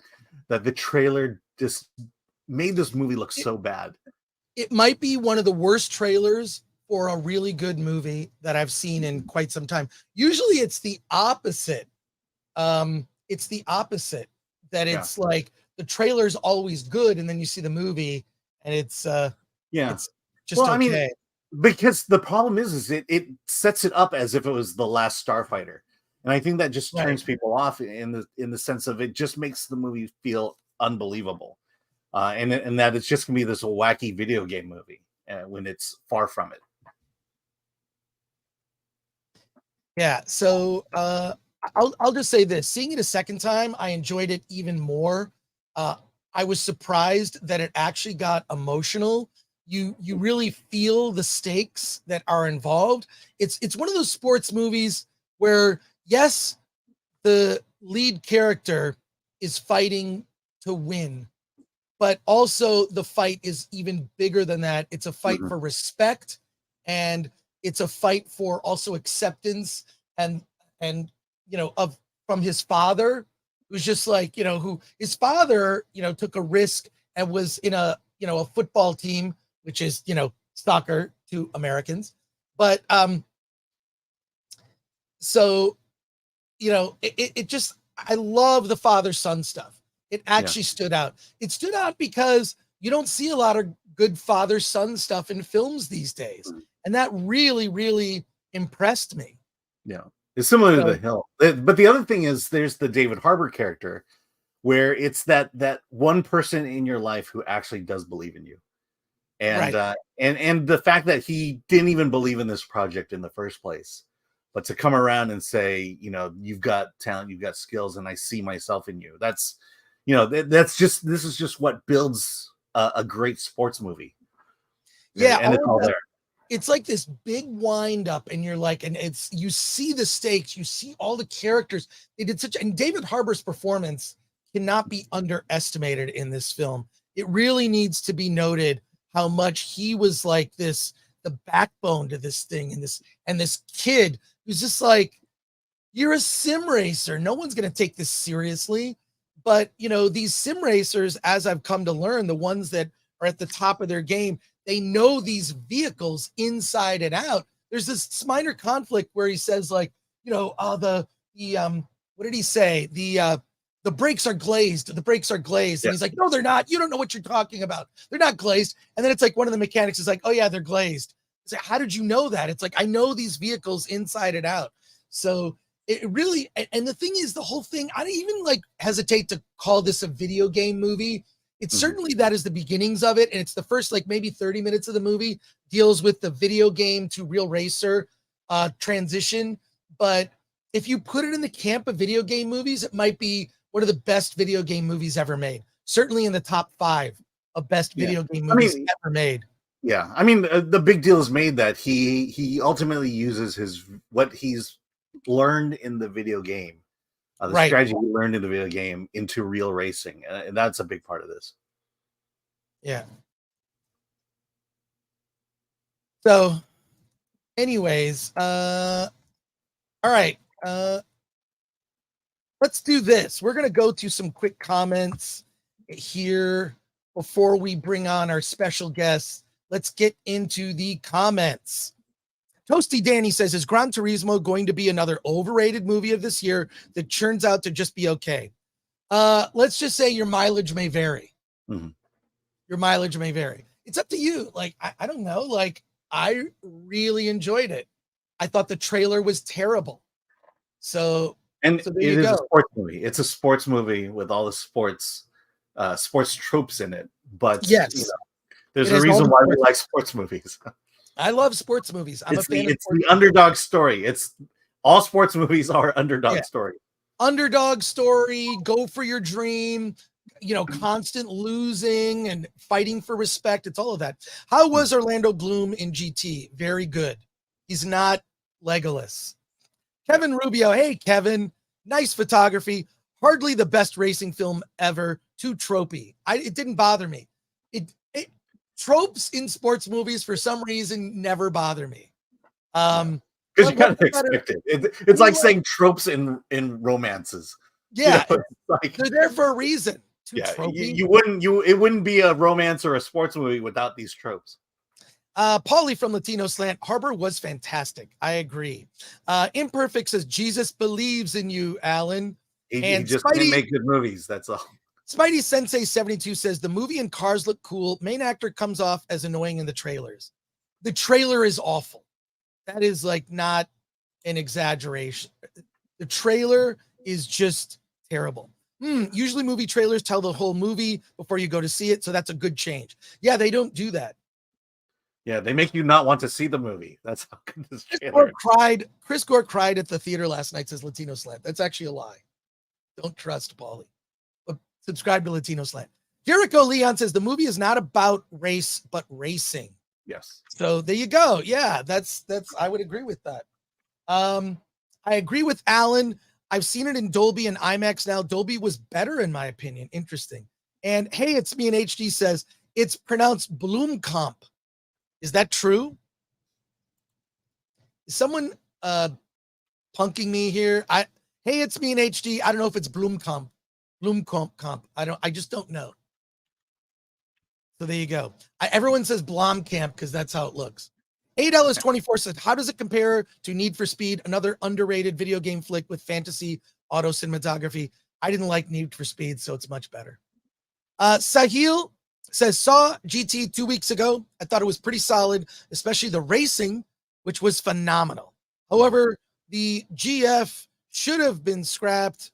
the trailer just made this movie look so bad. It might be one of the worst trailers for a really good movie that I've seen in quite some time. Usually it's the opposite. It's the opposite, that it's like the trailer's always good, and then you see the movie and it's just okay. I mean, because the problem is it sets it up as if it was The Last Starfighter. And I think that just turns people off in the sense of it just makes the movie feel unbelievable. And that it's just gonna be this wacky video game movie when it's far from it. Yeah, so I'll just say this: seeing it a second time, I enjoyed it even more. I was surprised that it actually got emotional. You really feel the stakes that are involved. It's one of those sports movies where, yes, the lead character is fighting to win, but also the fight is even bigger than that. It's a fight for respect, and it's a fight for also acceptance and of from his father, who's just like, who his father, took a risk and was in a football team, which is, soccer to Americans. But so, it just, I love the father-son stuff. It actually stood out. It stood out because you don't see a lot of good father-son stuff in films these days. And that really, really impressed me. Yeah. It's similar to The Hill. But the other thing is there's the David Harbour character, where it's that one person in your life who actually does believe in you. And and the fact that he didn't even believe in this project in the first place, but to come around and say, you've got talent, you've got skills, and I see myself in you. That's, this is just what builds a great sports movie. Yeah. And it's all there. It's like this big wind up, and you're like, and you see the stakes, you see all the characters. They did and David Harbour's performance cannot be underestimated in this film. It really needs to be noted how much he was like the backbone to this thing, and this kid who's just like, you're a sim racer. No one's going to take this seriously. But, these sim racers, as I've come to learn, the ones that are at the top of their game, they know these vehicles inside and out. There's this minor conflict where he says, like, what did he say? The brakes are glazed. The brakes are glazed. And he's like, no, they're not. You don't know what you're talking about. They're not glazed. And then it's like one of the mechanics is like, oh yeah, they're glazed. It's like, how did you know that? It's like, I know these vehicles inside and out. So it really, and the thing is, the whole thing, I don't even hesitate to call this a video game movie. It's certainly that is the beginnings of it. And it's the first, maybe 30 minutes of the movie deals with the video game to real racer transition. But if you put it in the camp of video game movies, it might be one of the best video game movies ever made. Certainly in the top 5 of best video game movies ever made. Yeah. I mean, the big deal is made that he ultimately uses what he's learned in the video game, the strategy he learned in the video game, into real racing. And that's a big part of this. Yeah. So anyways, all right. Let's do this. We're going to go to some quick comments here before we bring on our special guests. Let's get into the comments. Toasty Danny says, is Gran Turismo going to be another overrated movie of this year that turns out to just be okay? Let's just say your mileage may vary. Your mileage may vary. It's up to you. I don't know. I really enjoyed it. I thought the trailer was terrible. So there you go. A sports movie. It's a sports movie with all the sports tropes in it. But yes, there's a reason why we like sports movies. I love sports movies. It's the underdog story. It's all sports movies are underdog story. Underdog story, go for your dream, constant losing and fighting for respect. It's all of that. How was Orlando Bloom in GT? Very good. He's not Legolas. Kevin Rubio. Hey, Kevin. Nice photography. Hardly the best racing film ever. Too tropey. It didn't bother me. Tropes in sports movies for some reason never bother me. Because you kind of expect it. It's like saying tropes in romances. Yeah, like, they're there for a reason. It wouldn't be a romance or a sports movie without these tropes. Paulie from Latino Slant, Harbor was fantastic. I agree. Imperfect says Jesus believes in you, Alan. He just can't make good movies. That's all. Spidey Sensei 72 says the movie and cars look cool. Main actor comes off as annoying in the trailers. The trailer is awful. That is like not an exaggeration. The trailer is just terrible. Usually movie trailers tell the whole movie before you go to see it. So that's a good change. Yeah, they don't do that. Yeah, they make you not want to see the movie. That's how good this trailer is. Chris Gore cried at the theater last night, says Latino Slant. That's actually a lie. Don't trust Paulie. But subscribe to Latino Slant. Jericho Leon says the movie is not about race, but racing. Yes. So there you go. Yeah, that's I would agree with that. I agree with Alan. I've seen it in Dolby and IMAX now. Dolby was better in my opinion. Interesting. And hey, it's me and HD says it's pronounced Blomkamp. Is that true? Is someone punking me here? Hey, it's me in HD. I don't know if it's Blomkamp. I just don't know. So there you go. Everyone says Blomkamp because that's how it looks. $8.24 says, how does it compare to Need for Speed, another underrated video game flick with fantasy auto cinematography? I didn't like Need for Speed, so it's much better. Sahil says, saw GT 2 weeks ago. I thought it was pretty solid, especially the racing, which was phenomenal. However, the GF should have been scrapped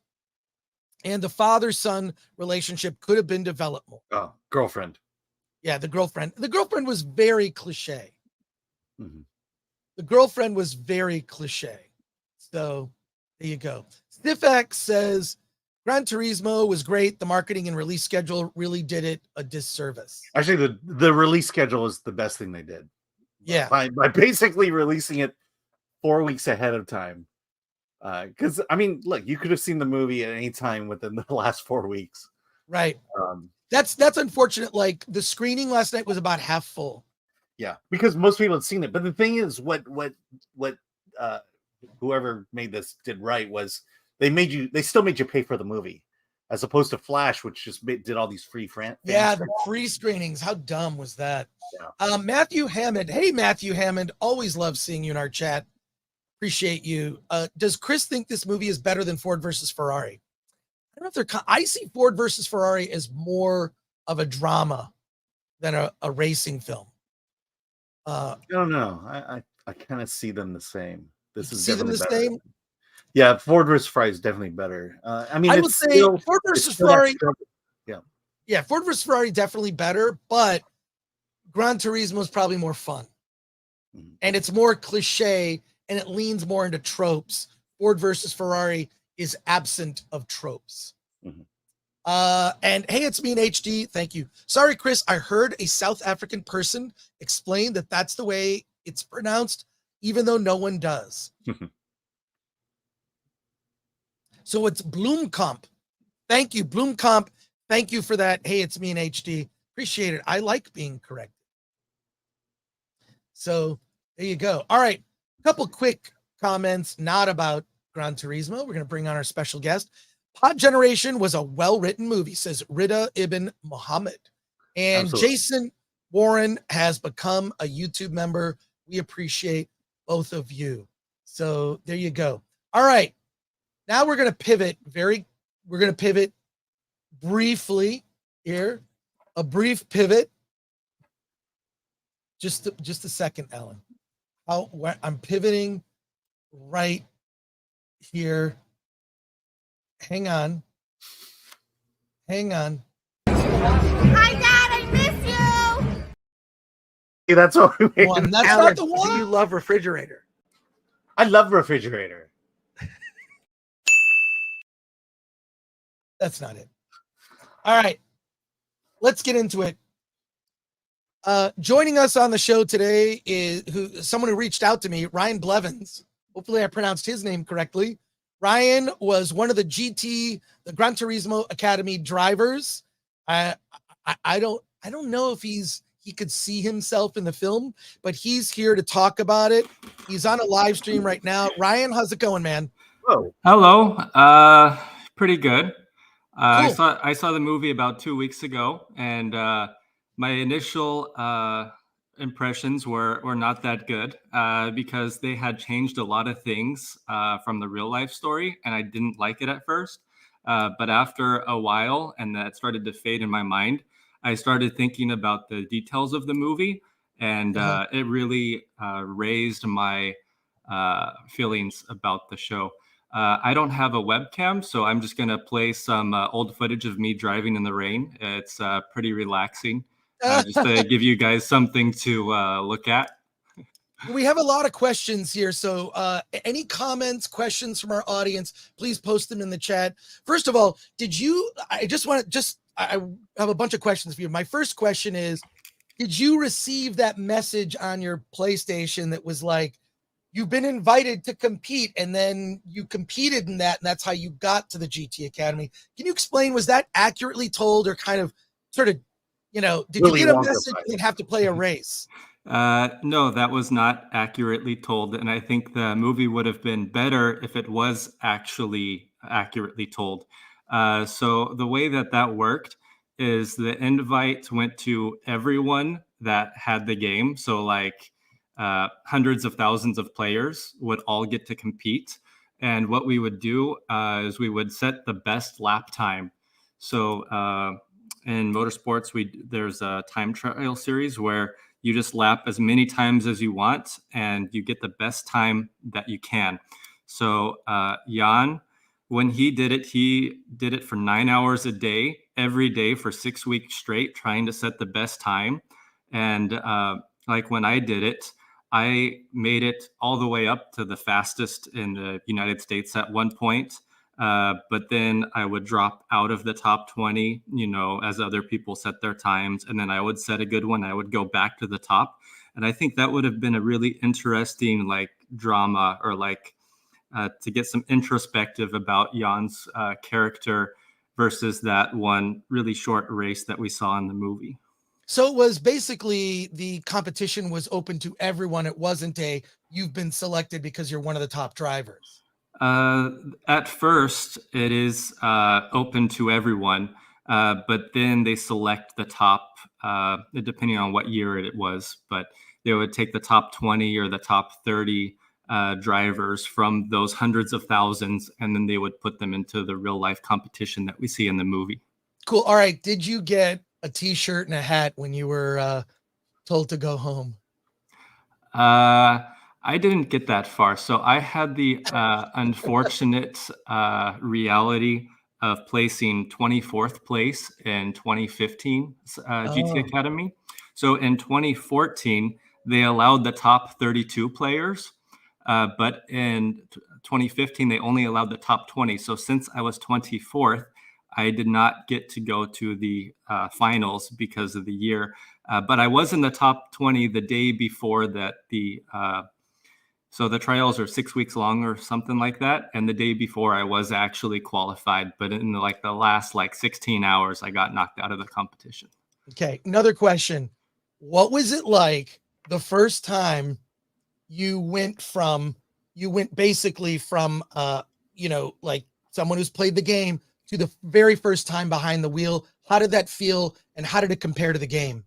and the father-son relationship could have been developed more. Oh, girlfriend. Yeah, the girlfriend. The girlfriend was very cliche. Mm-hmm. The girlfriend was very cliche. So there you go. Stiffx says, Gran Turismo was great. The marketing and release schedule really did it a disservice. Actually, the release schedule is the best thing they did. Yeah. By basically releasing it 4 weeks ahead of time. Because, I mean, look, you could have seen the movie at any time within the last 4 weeks. Right. That's unfortunate. Like the screening last night was about half full. Yeah, because most people had seen it. But the thing is, what whoever made this did right was they still made you pay for the movie, as opposed to Flash, which just did all these free the free screenings. How dumb was that? Yeah. Matthew Hammond. Hey, Matthew Hammond. Always love seeing you in our chat. Appreciate you. Does Chris think this movie is better than Ford versus Ferrari? I don't know if I see Ford versus Ferrari as more of a drama than a racing film. I don't know. I kind of see them the same. This is see them the same. Yeah, Ford versus Ferrari is definitely better. I mean, I would say Ford versus Ferrari. Yeah, Ford versus Ferrari definitely better, but Gran Turismo is probably more fun, and it's more cliche, and it leans more into tropes. Ford versus Ferrari is absent of tropes. And hey, it's me in HD. Thank you. Sorry, Chris. I heard a South African person explain that that's the way it's pronounced, even though no one does. So it's Blomkamp. Thank you, Blomkamp. Thank you for that. Hey, it's me in HD. Appreciate it. I like being corrected. So there you go. All right. A couple quick comments, not about Gran Turismo. We're going to bring on our special guest. Pod Generation was a well-written movie, says Rida Ibn Muhammad. And Absolutely. Jason Warren has become a YouTube member. We appreciate both of you. So there you go. All right. Now we're going to pivot briefly here. A brief pivot. Just a second, Ellen. I'm pivoting right here. Hang on. Hi, Dad. I miss you. Hey, that's what we made. One. That's Alex, not the one. do you love Refrigerator? I love Refrigerator. That's not it. All right. Let's get into it. Joining us on the show today is someone who reached out to me, Ryan Blevins. hopefully I pronounced his name correctly. Ryan was one of the the Gran Turismo Academy drivers. I don't know if he could see himself in the film, but he's here to talk about it. He's on a live stream right now. Ryan, how's it going, man? Whoa. Hello. Pretty good. Cool. I saw the movie about 2 weeks ago, and my initial impressions were not that good because they had changed a lot of things from the real life story, and I didn't like it at first. But after a while, and that started to fade in my mind, I started thinking about the details of the movie, and it really raised my feelings about the show. I don't have a webcam, so I'm just going to play some old footage of me driving in the rain. It's pretty relaxing, just to give you guys something to look at. We have a lot of questions here, so any comments, questions from our audience, please post them in the chat. First of all, I have a bunch of questions for you. My first question is, did you receive that message on your PlayStation that was like, you've been invited to compete, and then you competed in that, and that's how you got to the GT Academy? Can you explain, was that accurately told, or kind of sort of, did Willy you get a Wonka message vibe. and have to play a race? No, that was not accurately told, and I think the movie would have been better if it was actually accurately told. So the way that worked is the invite went to everyone that had the game. So like hundreds of thousands of players would all get to compete. And what we would do is we would set the best lap time. So in motorsports, there's a time trial series where you just lap as many times as you want, and you get the best time that you can. So Jan, when he did it for 9 hours a day, every day for 6 weeks straight, trying to set the best time. And like when I did it, I made it all the way up to the fastest in the United States at one point. But then I would drop out of the top 20, as other people set their times. And then I would set a good one. I would go back to the top. And I think that would have been a really interesting, drama, or to get some introspective about Jan's character versus that one really short race that we saw in the movie. So it was basically, the competition was open to everyone. It wasn't you've been selected because you're one of the top drivers. At first, it is open to everyone, but then they select the top, depending on what year it was. But they would take the top 20 or the top 30 drivers from those hundreds of thousands, and then they would put them into the real life competition that we see in the movie. Cool. All right. Did you get a t-shirt and a hat when you were told to go home? I didn't get that far. So I had the unfortunate reality of placing 24th place in 2015 GT Academy. So in 2014, they allowed the top 32 players, but in 2015, they only allowed the top 20. So since I was 24th, I did not get to go to the finals because of the year. But I was in the top 20 the day before that. So the trials are 6 weeks long or something like that. And the day before, I was actually qualified. But in the last 16 hours, I got knocked out of the competition. Okay. Another question. What was it like the first time you went basically from, someone who's played the game to the very first time behind the wheel? How did that feel, and how did it compare to the game?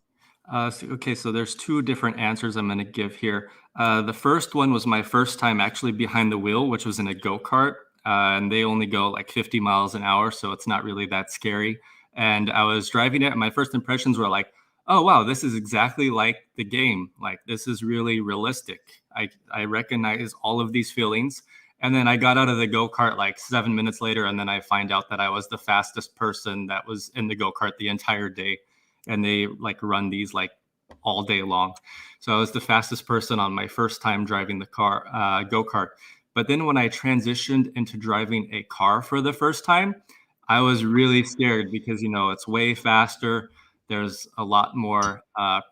So there's two different answers I'm going to give here. The first one was my first time actually behind the wheel, which was in a go-kart, and they only go 50 miles an hour, so it's not really that scary. And I was driving it, and my first impressions were like, oh, wow, this is exactly like the game. This is really realistic. I recognize all of these feelings. And then I got out of the go-kart 7 minutes later, and then I find out that I was the fastest person that was in the go-kart the entire day. And they run these all day long. So I was the fastest person on my first time driving the go-kart. But then when I transitioned into driving a car for the first time, I was really scared because, it's way faster. There's a lot more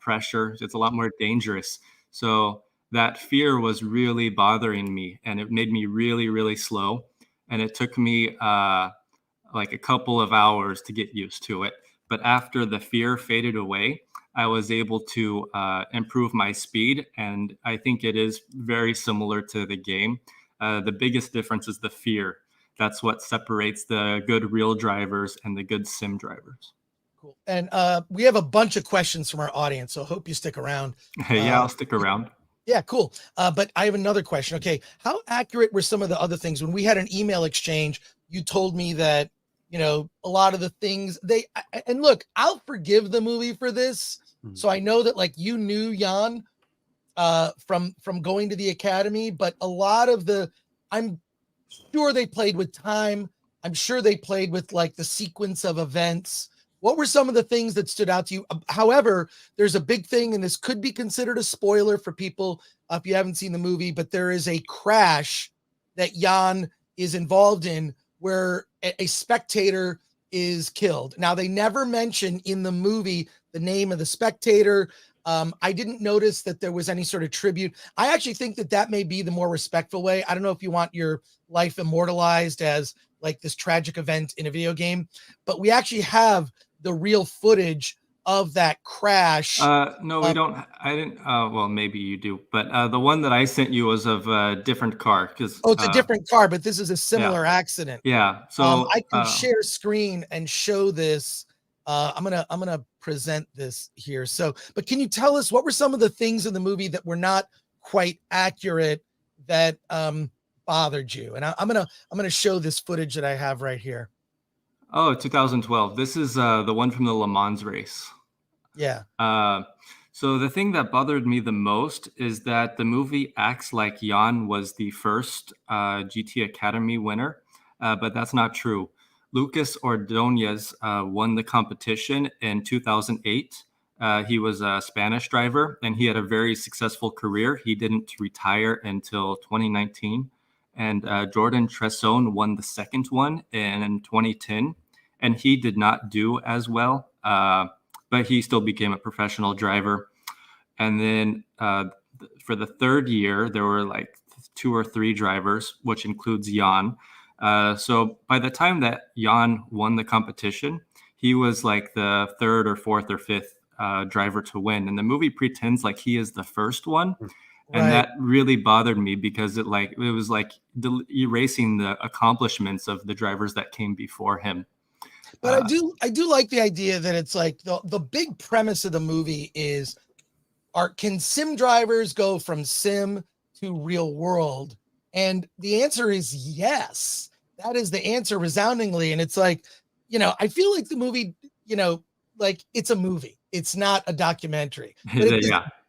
pressure. It's a lot more dangerous. So that fear was really bothering me, and it made me really, really slow. And it took me like a couple of hours to get used to it. But after the fear faded away, I was able to improve my speed. And I think it is very similar to the game. The biggest difference is the fear. That's what separates the good real drivers and the good sim drivers. Cool. And we have a bunch of questions from our audience, so hope you stick around. Yeah, I'll stick around. Yeah, cool. But I have another question. Okay, how accurate were some of the other things? When we had an email exchange, you told me that, you know, a lot of the things and look, I'll forgive the movie for this. So I know that like you knew Jan from going to the academy, but a lot of I'm sure they played with time. I'm sure they played with like the sequence of events. What were some of the things that stood out to you? However, there's a big thing, and this could be considered a spoiler for people if you haven't seen the movie, but there is a crash that Jan is involved in where a spectator is killed. Now, they never mention in the movie the name of the spectator. I didn't notice that there was any sort of tribute. I actually think that may be the more respectful way. I don't know if you want your life immortalized as like this tragic event in a video game, but we actually have the real footage of that crash. No, we don't. I didn't. Well, maybe you do, but the one that I sent you was of a different car. Because it's a different car, but this is a similar accident. Yeah. So I can share screen and show this. I'm gonna present this here. So, but can you tell us what were some of the things in the movie that were not quite accurate that bothered you? And I'm gonna show this footage that I have right here. Oh, 2012. This is the one from the Le Mans race. Yeah. So the thing that bothered me the most is that the movie acts like Jan was the first GT Academy winner, but that's not true. Lucas Ordonez won the competition in 2008. He was a Spanish driver, and he had a very successful career. He didn't retire until 2019. And Jordan Tresson won the second one in 2010, and he did not do as well, but he still became a professional driver. And then for the third year, there were like 2 or 3 drivers, which includes Jan. So by the time that Jan won the competition, he was like the 3rd or 4th or 5th driver to win. And the movie pretends like he is the first one. And that really bothered me because it was like erasing the accomplishments of the drivers that came before him. But I do like the idea that it's like the big premise of the movie is, can sim drivers go from sim to real world? And the answer is yes. That is the answer resoundingly. And it's like, you know, I feel like the movie, you know, like it's a movie. It's not a documentary. But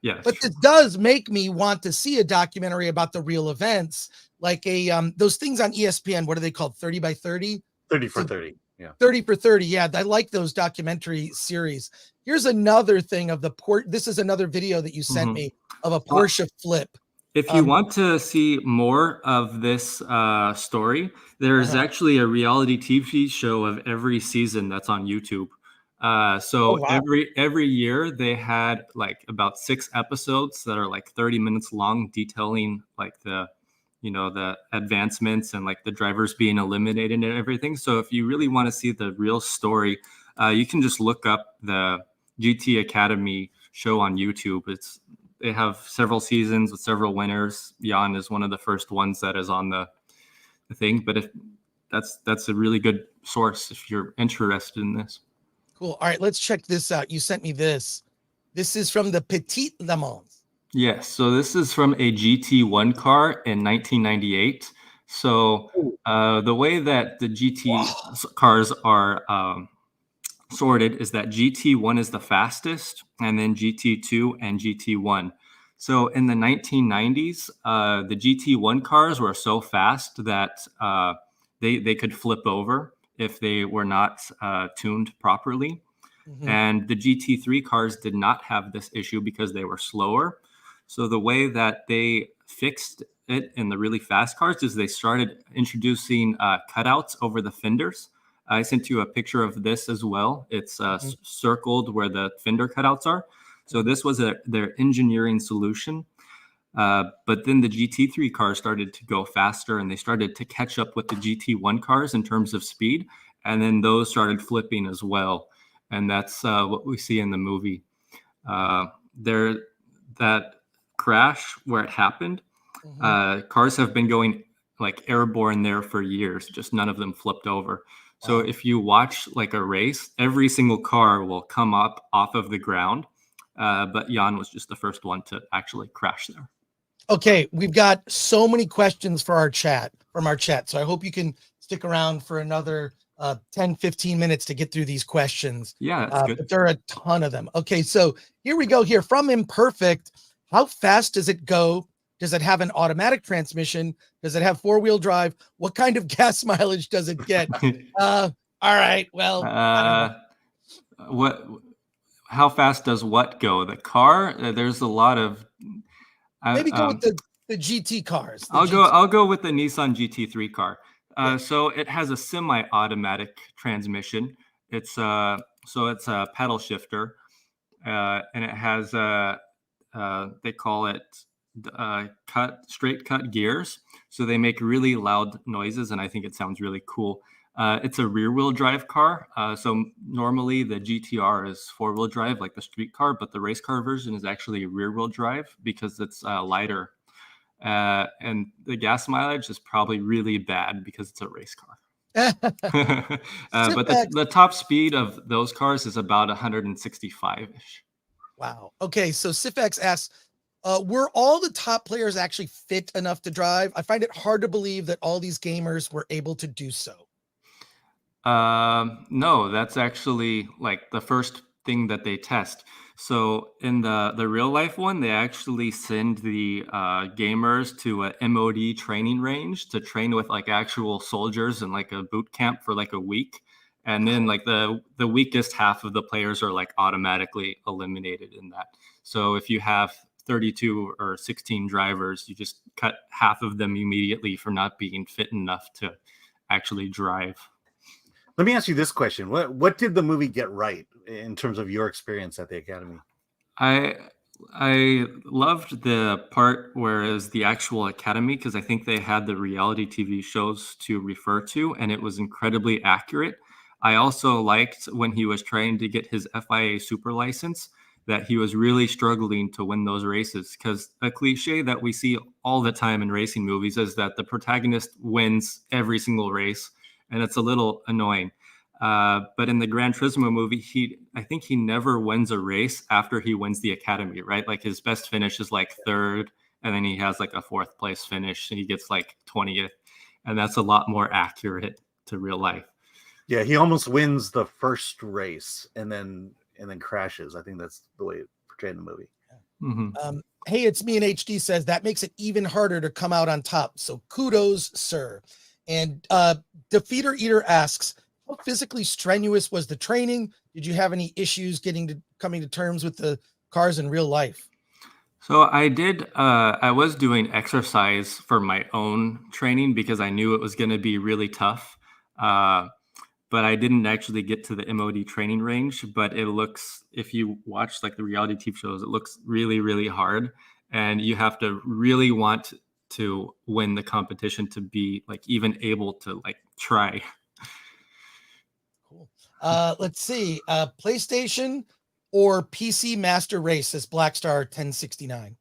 Yeah. But this does make me want to see a documentary about the real events, like those things on ESPN. What are they called? 30 by 30? 30 for 30. Yeah. 30 for 30. Yeah. I like those documentary series. Here's another thing of the This is another video that you sent me of a Porsche flip. If you want to see more of this story, there's actually a reality TV show of every season that's on YouTube. Every year they had like about 6 episodes that are like 30 minutes long, detailing like the advancements and like the drivers being eliminated and everything. So if you really want to see the real story, you can just look up the GT Academy show on YouTube. They have several seasons with several winners. Jan is one of the first ones that is on the thing, but if that's a really good source if you're interested in this. Cool. All right, let's check this out. You sent me this. This is from the Petit Le Mans. Yes. So this is from a GT1 car in 1998. So the way that the GT cars are sorted is that GT1 is the fastest, and then GT2 and GT1. So in the 1990s, the GT1 cars were so fast that they could flip over if they were not tuned properly. And the GT3 cars did not have this issue because they were slower. So the way that they fixed it in the really fast cars is they started introducing cutouts over the fenders. I sent you a picture of this as well. It's circled where the fender cutouts are. So this was their engineering solution. But then the GT3 cars started to go faster, and they started to catch up with the GT1 cars in terms of speed. And then those started flipping as well. And that's what we see in the movie. That crash where it happened, cars have been going like airborne there for years, just none of them flipped over. So if you watch like a race, every single car will come up off of the ground. But Jan was just the first one to actually crash there. Okay, we've got so many questions for our chat from our chat. So I hope you can stick around for another 10, 15 minutes to get through these questions. Yeah, that's good. But there are a ton of them. Okay, so here we go here from Imperfect. How fast does it go? Does it have an automatic transmission? Does it have four-wheel drive? What kind of gas mileage does it get? All right, well, I don't know. How fast does what go? The car? There's a lot of. Maybe go with the GT cars. I'll go with the Nissan GT3 car. So it has a semi-automatic transmission. It's a pedal shifter, and it has they call it straight cut gears. So they make really loud noises, and I think it sounds really cool. It's a rear-wheel drive car. So normally the GTR is four-wheel drive, like the street car, but the race car version is actually rear-wheel drive because it's lighter. And the gas mileage is probably really bad because it's a race car. But the top speed of those cars is about 165-ish. Wow. Okay, so Sifax asks, were all the top players actually fit enough to drive? I find it hard to believe that all these gamers were able to do so. No, that's actually like the first thing that they test. So in the real life one, they actually send the gamers to a MOD training range to train with like actual soldiers in like a boot camp for like a week. And then like the weakest half of the players are like automatically eliminated in that. So if you have 32 or 16 drivers, you just cut half of them immediately for not being fit enough to actually drive. Let me ask you this question. What did the movie get right in terms of your experience at the Academy? I loved the part where it was the actual Academy, because I think they had the reality TV shows to refer to, and it was incredibly accurate. I also liked when he was trying to get his FIA super license that he was really struggling to win those races, because a cliche that we see all the time in racing movies is that the protagonist wins every single race. And it's a little annoying. But in the Gran Turismo movie, I think he never wins a race after he wins the Academy, right? Like his best finish is like third, and then he has like a fourth place finish, and he gets like 20th. And that's a lot more accurate to real life. Yeah, he almost wins the first race and then crashes. I think that's the way it portrayed in the movie. Mm-hmm. Hey, it's me, and HD says that makes it even harder to come out on top. So kudos, sir. And Defeater Eater asks, how physically strenuous was the training? Did you have any issues coming to terms with the cars in real life? So I did. I was doing exercise for my own training because I knew it was going to be really tough. But I didn't actually get to the MOD training range. But it looks, if you watch like the reality TV shows, it looks really, really hard. And you have to really want to win the competition to be like even able to like try. Cool. Let's see. PlayStation or PC Master Race as Blackstar 1069.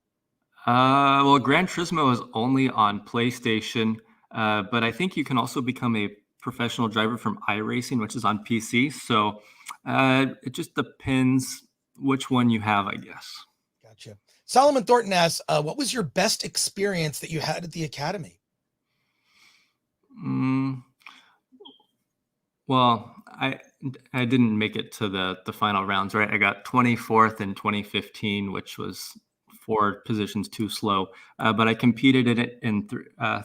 Well, Gran Turismo is only on PlayStation, but I think you can also become a professional driver from iRacing, which is on PC. So it just depends which one you have, I guess. Gotcha. Solomon Thornton asks, what was your best experience that you had at the Academy? Well, I didn't make it to the final rounds, right? I got 24th in 2015, which was 4 positions too slow. But I competed in it in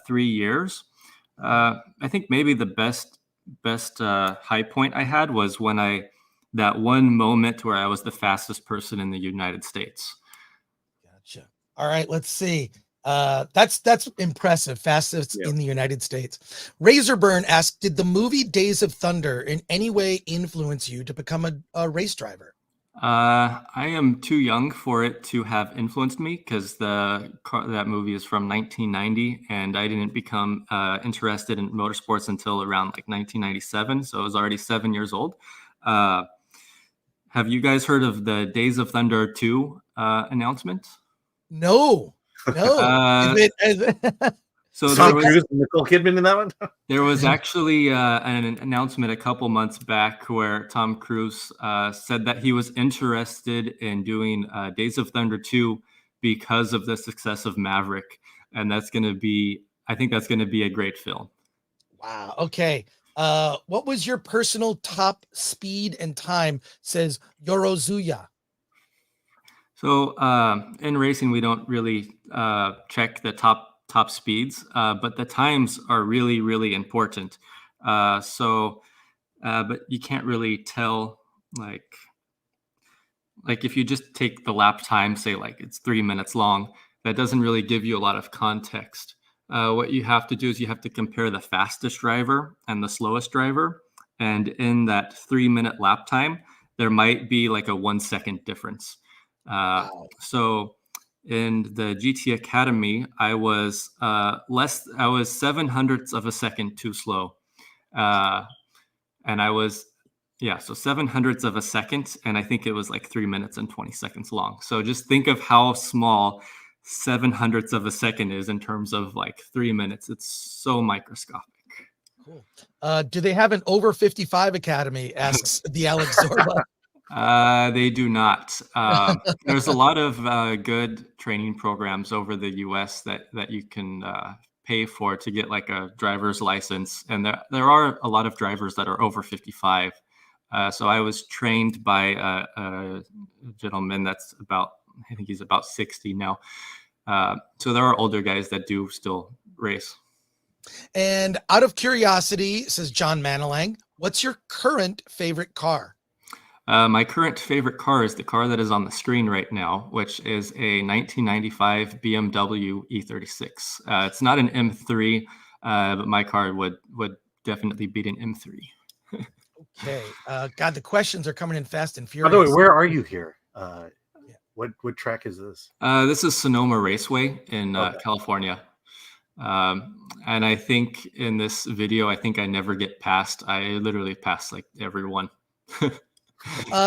3 years. I think maybe the best high point I had was when that one moment where I was the fastest person in the United States. Gotcha. All right, let's see. That's impressive. Fastest in the United States. Razorburn asked, did the movie Days of Thunder in any way influence you to become a race driver? I am too young for it to have influenced me because that movie is from 1990, and I didn't become interested in motorsports until around like 1997. So I was already 7 years old. Have you guys heard of the Days of Thunder 2 announcement? No. Is it, So Tom Cruise and Nicole Kidman in that one? there was actually an announcement a couple months back where Tom Cruise said that he was interested in doing Days of Thunder 2 because of the success of Maverick. And I think that's going to be a great film. Wow. Okay. What was your personal top speed and time? Says Yorozuya. So in racing, we don't really check the top speeds, but the times are really, really important. But you can't really tell, like if you just take the lap time, say like it's 3 minutes long, that doesn't really give you a lot of context. What you have to do is you have to compare the fastest driver and the slowest driver. And in that 3-minute lap time, there might be like a 1 second difference. Wow. So in the GT Academy, I was 7/100ths of a second too slow. And I was, so 7/100ths of a second. And I think it was like 3 minutes and 20 seconds long. So just think of how small 7/100ths of a second is in terms of like 3 minutes. It's so microscopic. Cool. Do they have an over 55 academy? Asks the Alex Zorba. They do not. There's a lot of good training programs over the US that you can pay for to get like a driver's license. And there are a lot of drivers that are over 55. So I was trained by a gentleman that's I think he's about 60 now. So there are older guys that do still race. And out of curiosity, says John Manilang, what's your current favorite car? My current favorite car is the car that is on the screen right now, which is a 1995 BMW E36. It's not an M3, but my car would definitely beat an M3. Okay. God, the questions are coming in fast and furious. By the way, where are you here? What track is this? This is Sonoma Raceway in California. And I think in this video, I think I never get past. I literally pass like everyone.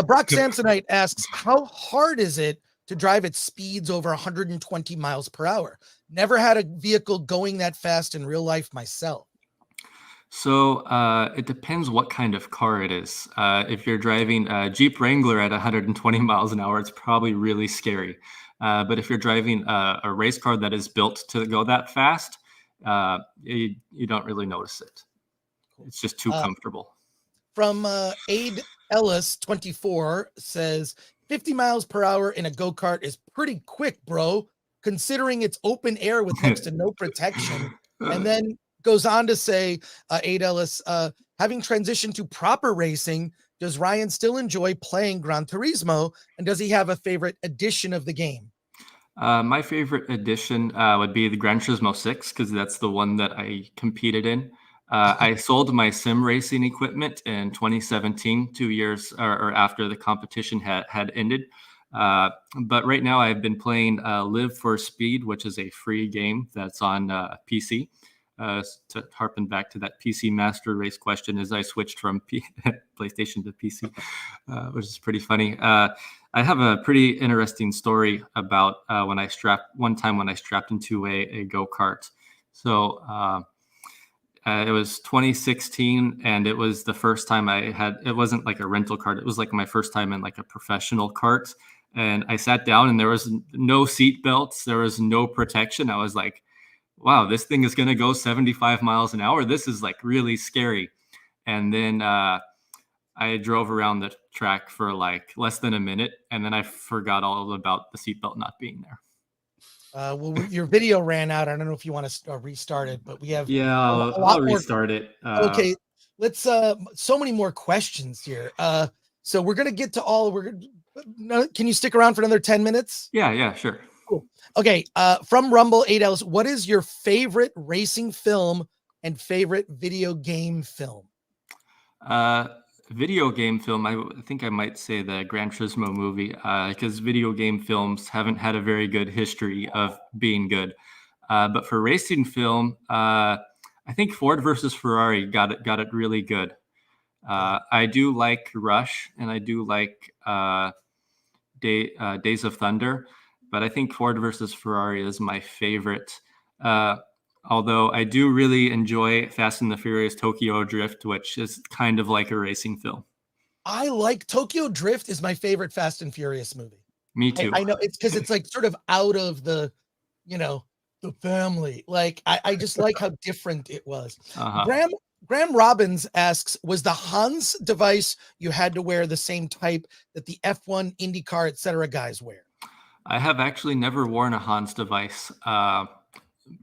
Brock Samsonite asks, how hard is it to drive at speeds over 120 miles per hour? Never had a vehicle going that fast in real life myself. So it depends what kind of car it is. If you're driving a Jeep Wrangler at 120 miles an hour, it's probably really scary. But if you're driving a race car that is built to go that fast, you don't really notice it. It's just too comfortable. From Aid Ellis 24 says 50 miles per hour in a go-kart is pretty quick, bro, considering it's open air with next to no protection. And then goes on to say, Aid Ellis, having transitioned to proper racing, does Ryan still enjoy playing Gran Turismo? And does he have a favorite edition of the game? My favorite edition would be the Gran Turismo 6, because that's the one that I competed in. I sold my sim racing equipment in 2017, 2 years or after the competition had ended. But right now I've been playing Live for Speed, which is a free game that's on PC. To harpen back to that PC Master Race question, as I switched from PlayStation to PC, which is pretty funny. I have a pretty interesting story about when I strapped into a go-kart. So it was 2016, and it was the first time it wasn't like a rental kart. It was like my first time in like a professional kart. And I sat down and there was no seat belts. There was no protection. I was like, wow, this thing is going to go 75 miles an hour. This is like really scary. And then I drove around the track for like less than a minute. And then I forgot all about the seatbelt not being there. Well, your video ran out. I don't know if you want to restart it, but we have I'll restart it. Okay, let's so many more questions here. So we're gonna get to all. Can you stick around for another 10 minutes? Yeah, sure. Cool. Okay. From Rumble 8Ls, what is your favorite racing film and favorite video game film? video game film, I think I might say the Gran Turismo movie, because video game films haven't had a very good history of being good. But for racing film, I think Ford versus Ferrari got it really good. I do like Rush, and I do like Days of Thunder, but I think Ford versus Ferrari is my favorite. Although I do really enjoy Fast and the Furious Tokyo Drift, which is kind of like a racing film. I like Tokyo Drift is my favorite Fast and Furious movie. Me too. I know it's because it's like sort of out of the, the family. Like I just like how different it was. Graham Robbins asks, was the Hans device you had to wear the same type that the F1, IndyCar, etc. guys wear? I have actually never worn a Hans device,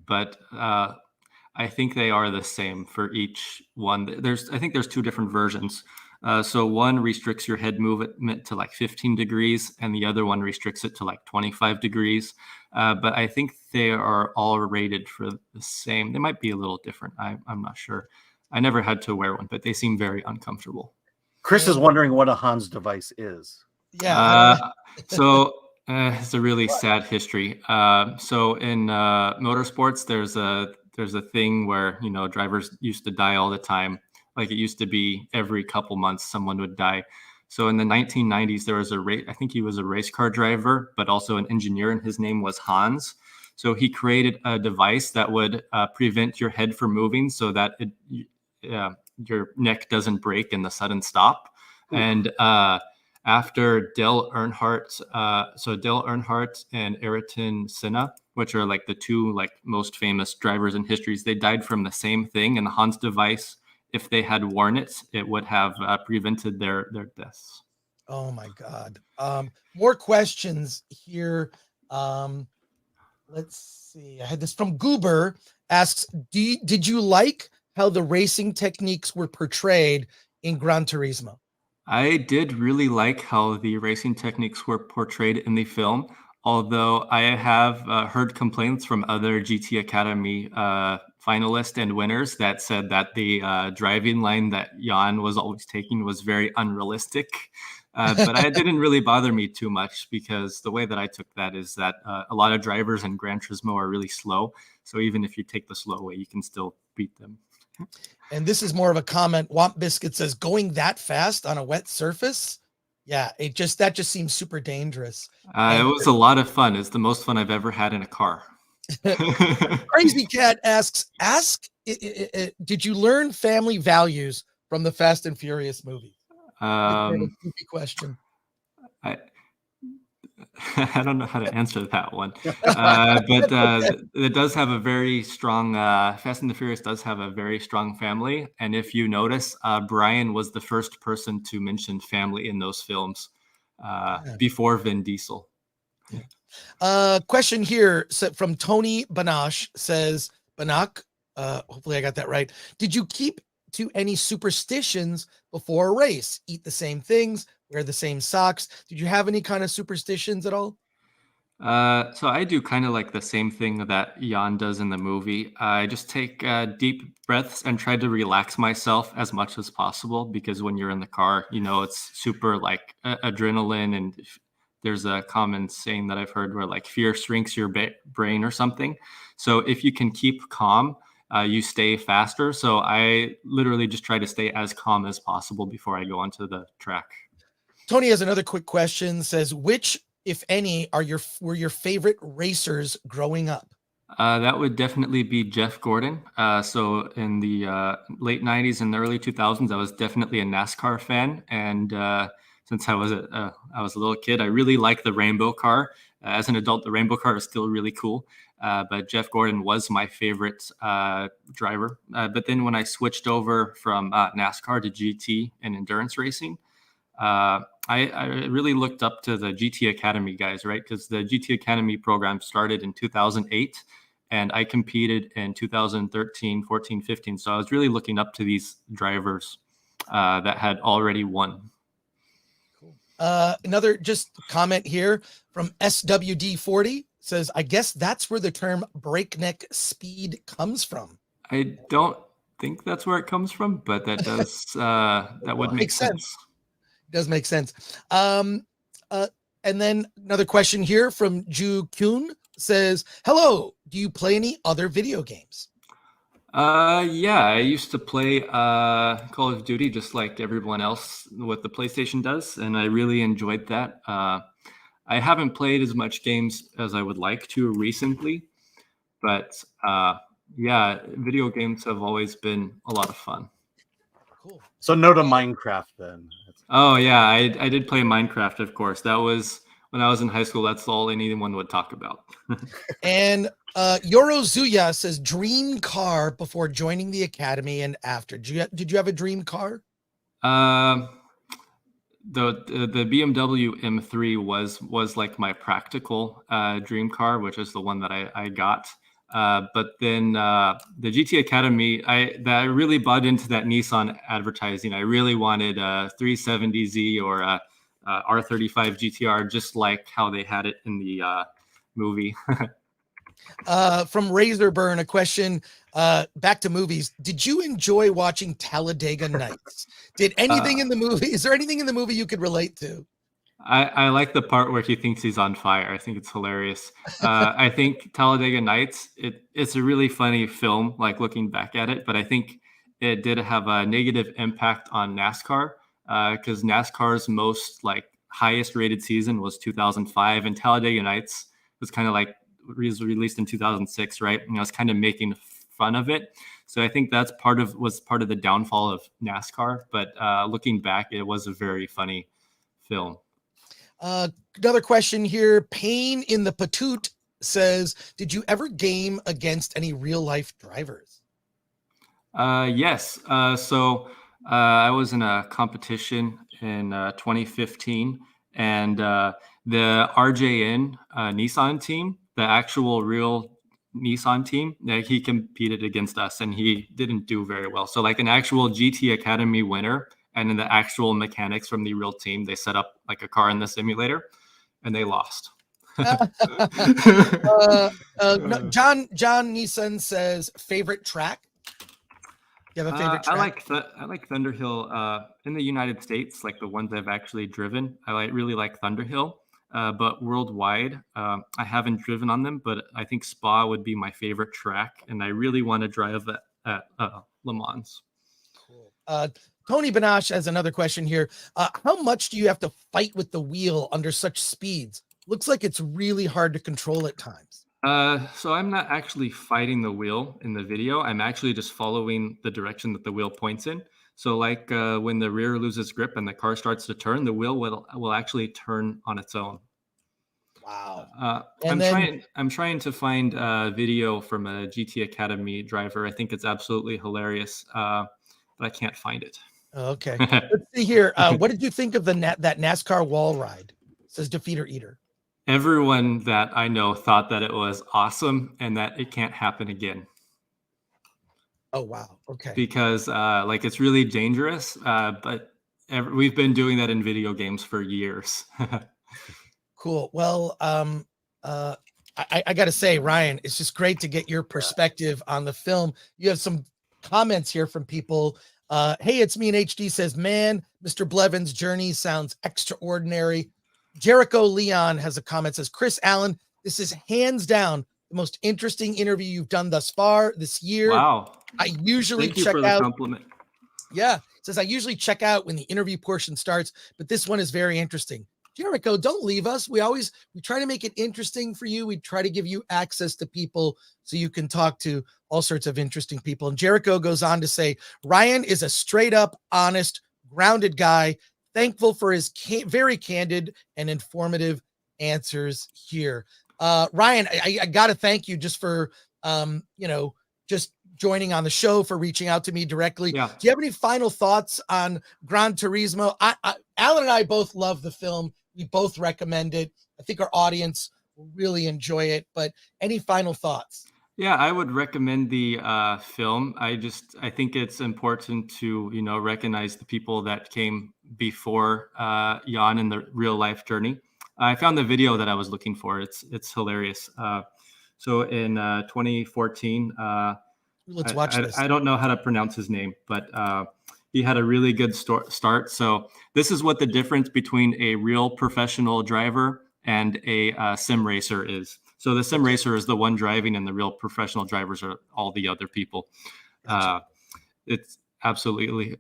but I think they are the same for each one. I think there's two different versions. So one restricts your head movement to like 15 degrees, and the other one restricts it to like 25 degrees. But I think they are all rated for the same. They might be a little different. I'm not sure. I never had to wear one, but they seem very uncomfortable. Chris is wondering what a Hans device is. Yeah. It's a really sad history. So in motorsports, there's a thing where drivers used to die all the time. Like it used to be every couple months someone would die. So in the 1990s, there was I think he was a race car driver, but also an engineer, and his name was Hans. So he created a device that would prevent your head from moving, so that your neck doesn't break in the sudden stop. Ooh. And after Dale Earnhardt, Dale Earnhardt and Ayrton Senna, which are like the two most famous drivers in history, they died from the same thing. And the Hans device, if they had worn it, it would have prevented their deaths. Oh my God. More questions here. Let's see. I had this from Goober, asks, did you like how the racing techniques were portrayed in Gran Turismo? I did really like how the racing techniques were portrayed in the film, although I have heard complaints from other GT Academy finalists and winners that said that the driving line that Jan was always taking was very unrealistic. But it didn't really bother me too much, because the way that I took that is that a lot of drivers in Gran Turismo are really slow. So even if you take the slow way, you can still beat them. And this is more of a comment. Womp Biscuit says, going that fast on a wet surface? Yeah, that just seems super dangerous. It was a lot of fun. It's the most fun I've ever had in a car. Crazy Cat asks, did you learn family values from the Fast and Furious movie? Question. I don't know how to answer that one, but it does have a very strong. Fast and the Furious does have a very strong family, and if you notice, Brian was the first person to mention family in those films before Vin Diesel. Question here from Tony Banash says, Banak, hopefully I got that right. Did you keep to any superstitions before a race? Eat the same things, wear the same socks. Did you have any kind of superstitions at all? So I do kind of like the same thing that Jan does in the movie. I just take deep breaths and try to relax myself as much as possible, because when you're in the car, it's super adrenaline, and there's a common saying that I've heard where fear shrinks your brain or something. So if you can keep calm, you stay faster. So I literally just try to stay as calm as possible before I go onto the track. Tony has another quick question, says, which, if any, were your favorite racers growing up? That would definitely be Jeff Gordon. So in the late 90s and the early 2000s, I was definitely a NASCAR fan. And since I was a little kid, I really liked the rainbow car. As an adult, the rainbow car is still really cool. But Jeff Gordon was my favorite driver. But then when I switched over from NASCAR to GT and endurance racing, I really looked up to the GT Academy guys, right? Because the GT Academy program started in 2008, and I competed in 2013, 14, 15. So I was really looking up to these drivers that had already won. Cool. Another just comment here from SWD40 says, I guess that's where the term breakneck speed comes from. I don't think that's where it comes from, but that does that would make Makes sense. sense. Does make sense. And then another question here from Ju Kyun says, "Hello, do you play any other video games?" Yeah, I used to play Call of Duty just like everyone else what the PlayStation does, and I really enjoyed that. I haven't played as much games as I would like to recently, but yeah, video games have always been a lot of fun. Cool. So no to Minecraft then. Oh yeah, I did play Minecraft, of course. That was when I was in high school. That's all anyone would talk about. And Yorozuya says, "Dream car before joining the academy and after." Did you have a dream car? The BMW M3 was like my practical dream car, which is the one that I got. But then the GT Academy, I really bought into that Nissan advertising. I really wanted a 370Z or a R35 GTR, just like how they had it in the movie. From Razorburn, a question back to movies. Did you enjoy watching Talladega Nights? Did anything in the movie? Is there anything in the movie you could relate to? I like the part where he thinks he's on fire. I think it's hilarious. I think Talladega Nights, it's a really funny film, like looking back at it, but I think it did have a negative impact on NASCAR because NASCAR's most like highest rated season was 2005, and Talladega Nights was kind of like was released in 2006, right? And I was kind of making fun of it. So I think that's was part of the downfall of NASCAR. But looking back, it was a very funny film. Another question here. Pain in the Patoot says, "Did you ever game against any real life drivers?" Yes. So I was in a competition in 2015, and the RJN Nissan team, the actual real Nissan team, he competed against us, and he didn't do very well. So like an actual GT Academy winner, and then the actual mechanics from the real team, they set up like a car in the simulator, and they lost. No, John Neeson says, "Favorite track?" You have a favorite track? I like Thunderhill in the United States, like the ones I've actually driven. I really like Thunderhill, but worldwide, I haven't driven on them. But I think Spa would be my favorite track, and I really want to drive that at Le Mans. Cool. Tony Banash has another question here. How much do you have to fight with the wheel under such speeds? Looks like it's really hard to control at times. So I'm not actually fighting the wheel in the video. I'm actually just following the direction that the wheel points in. So like when the rear loses grip and the car starts to turn, the wheel will actually turn on its own. Wow. I'm trying to find a video from a GT Academy driver. I think it's absolutely hilarious, but I can't find it. Okay. Let's see here. What did you think of that NASCAR wall ride? It says Defeater Eater. Everyone that I know thought that it was awesome and that it can't happen again. Oh, wow. Okay. Because like it's really dangerous, but we've been doing that in video games for years. Cool. Well, I got to say, Ryan, it's just great to get your perspective on the film. You have some comments here from people. Hey, it's me in HD says, "Man, Mr. Blevins' journey sounds extraordinary." Jericho Leon has a comment, says, "Chris Allen, this is hands down the most interesting interview you've done thus far this year." Wow. I usually Thank you check for the out. compliment. Yeah. Says, "I usually check out when the interview portion starts, but this one is very interesting." Jericho, don't leave us. We try to make it interesting for you. We try to give you access to people so you can talk to all sorts of interesting people. And Jericho goes on to say, "Ryan is a straight up, honest, grounded guy. Thankful for his very candid and informative answers here." Ryan, I got to thank you just for, just joining on the show, for reaching out to me directly. Yeah. Do you have any final thoughts on Gran Turismo? Alan and I both love the film. We both recommend it. I think our audience will really enjoy it, but any final thoughts? Yeah, I would recommend the film. I think it's important to, recognize the people that came before Jan in the real life journey. I found the video that I was looking for. It's hilarious. So in 2014, let's watch this. I don't know how to pronounce his name, but he had a really good start. So this is what the difference between a real professional driver and a sim racer is. So the sim racer is the one driving, and the real professional drivers are all the other people. Gotcha. It's absolutely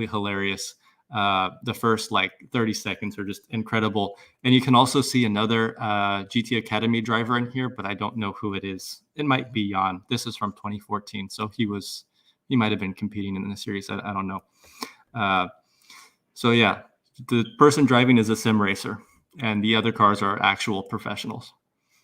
hilarious. The first like 30 seconds are just incredible. And you can also see another GT Academy driver in here, but I don't know who it is. It might be Jan. This is from 2014. So he might have been competing in the series. I don't know. So yeah, the person driving is a sim racer, and the other cars are actual professionals.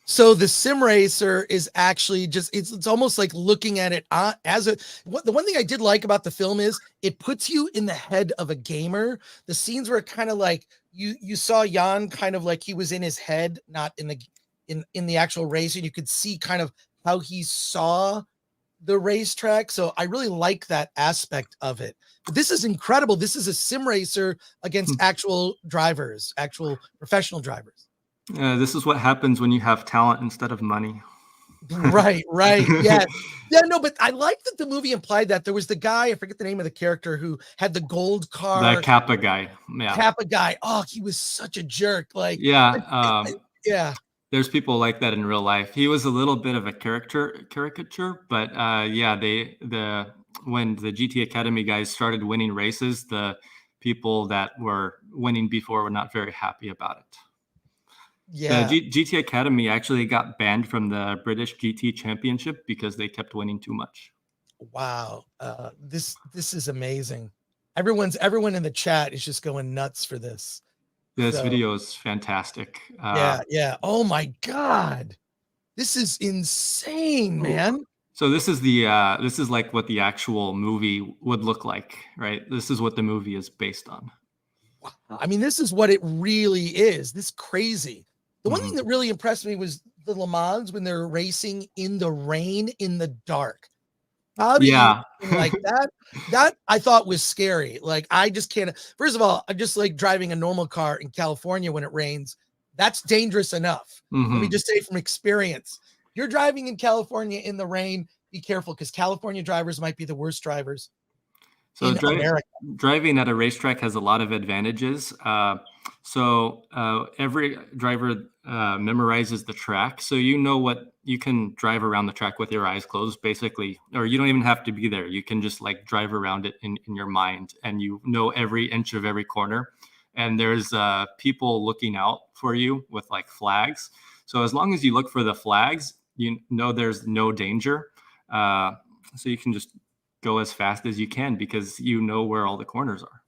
So the sim racer is actually just, it's almost like looking at it as the one thing I did like about the film is it puts you in the head of a gamer. The scenes were kind of like you saw Jan kind of like he was in his head, not in the actual race, and you could see kind of how he saw the racetrack. So I really like that aspect of it. But this is incredible. This is a sim racer against actual drivers, actual professional drivers. This is what happens when you have talent instead of money. Right. Yeah. No, but I like that the movie implied that there was the guy, I forget the name of the character, who had the gold car. The Kappa guy. Yeah. Kappa guy. Oh, he was such a jerk. Like, yeah. Yeah. There's people like that in real life. He was a little bit of a caricature, but yeah, when the GT Academy guys started winning races, the people that were winning before were not very happy about it. Yeah. The GT Academy actually got banned from the British GT Championship because they kept winning too much. Wow. This is amazing. Everyone in the chat is just going nuts for this. This video is fantastic. Yeah. Oh my God. This is insane, man. So this is this is like what the actual movie would look like, right? This is what the movie is based on. Wow. I mean, this is what it really is. This is crazy. The one thing that really impressed me was the Le Mans when they're racing in the rain, in the dark. How do you like that? That I thought was scary. Like, I just can't. First of all, I'm just like driving a normal car in California when it rains. That's dangerous enough. Let me just say from experience. You're driving in California in the rain, be careful, because California drivers might be the worst drivers. So driving at a racetrack has a lot of advantages. Every driver memorizes the track. So you know what you can drive around the track with your eyes closed, basically, or you don't even have to be there. You can just like drive around it in your mind, and you know every inch of every corner. And there's people looking out for you with like flags. So as long as you look for the flags, you know there's no danger. So you can just go as fast as you can because you know where all the corners are.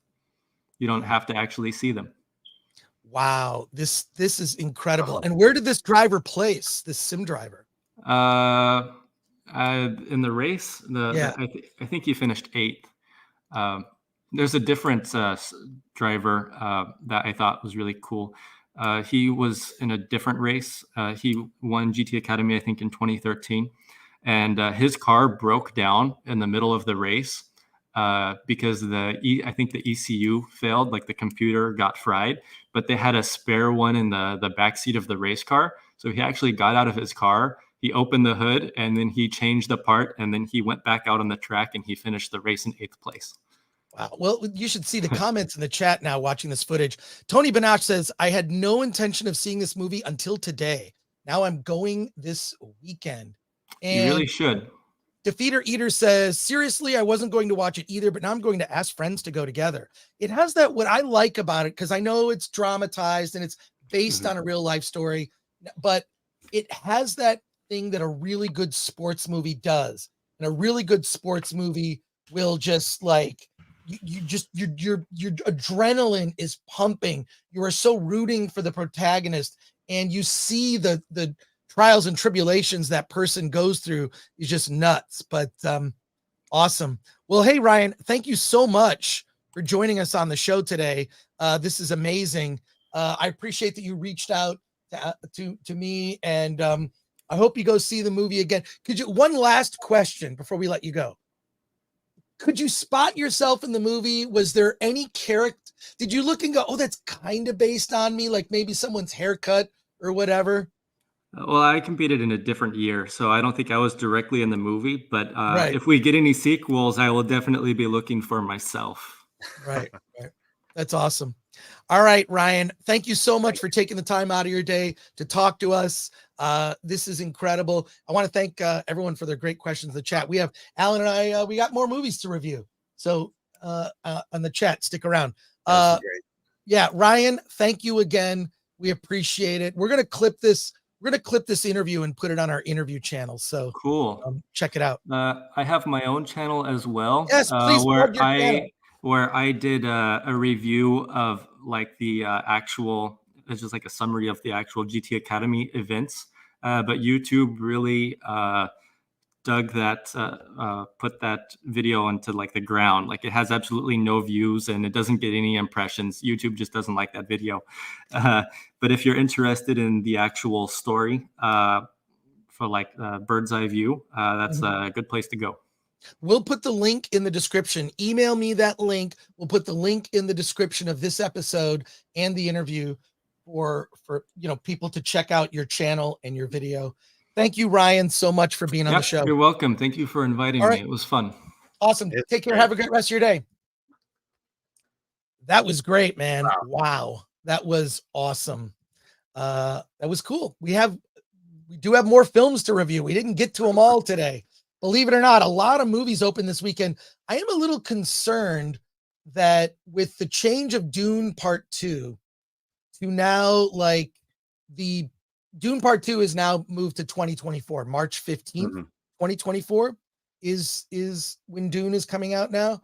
You don't have to actually see them. Wow, this is incredible. And where did this driver place, this sim driver? In the race, I think he finished 8th. There's a different driver that I thought was really cool. He was in a different race. He won GT Academy, I think, in 2013. And his car broke down in the middle of the race because I think the ECU failed, like the computer got fried, but they had a spare one in the back seat of the race car. So he actually got out of his car, he opened the hood, and then he changed the part, and then he went back out on the track, and he finished the race in 8th place. Wow. Well, you should see the comments in the chat now watching this footage. Tony Banash says, I had no intention of seeing this movie until today. Now I'm going this weekend. And you really should. Defeater Eater says, seriously, I wasn't going to watch it either, but now I'm going to ask friends to go together. It has that, what I like about it, because I know it's dramatized and it's based on a real life story, but it has that thing that a really good sports movie does. And a really good sports movie will just like, your adrenaline is pumping. You are so rooting for the protagonist, and you see the trials and tribulations that person goes through is just nuts. But awesome. Well, hey Ryan, thank you so much for joining us on the show today. This is amazing. I appreciate that you reached out to me, and I hope you go see the movie again. One last question before we let you go. Could you spot yourself in the movie? Was there any character? Did you look and go, oh, that's kind of based on me, like maybe someone's haircut or whatever? Well, I competed in a different year, so I don't think I was directly in the movie. But Right. if we get any sequels, I will definitely be looking for myself. Right. Right. That's awesome. All right, Ryan, thank you so much for taking the time out of your day to talk to us. This is incredible. I want to thank everyone for their great questions in the chat. We have Alan and I, we got more movies to review. So on the chat, stick around. That's great. Yeah, Ryan, thank you again. We appreciate it. We're going to clip this. We're going to clip this interview and put it on our interview channel. So Cool. check it out. I have my own channel as well. Yes, please plug your channel. Where I did a review of like the actual, it's just like a summary of the actual GT Academy events. But YouTube really put that video into like the ground. Like it has absolutely no views and it doesn't get any impressions. YouTube just doesn't like that video. But if you're interested in the actual story for like bird's eye view, that's a good place to go. We'll put the link in the description. Email me that link. We'll put the link in the description of this episode and the interview for people to check out your channel and your video. Thank you, Ryan, so much for being on the show. You're welcome. Thank you for inviting me. It was fun. Awesome. Take care. Have a great rest of your day. That was great, man. Wow. That was awesome. That was cool. We do have more films to review. We didn't get to them all today. Believe it or not, a lot of movies open this weekend. I am a little concerned that with the change of Dune Part 2 to now, like the Dune Part 2 is now moved to 2024, March 15th, 2024 is when Dune is coming out now.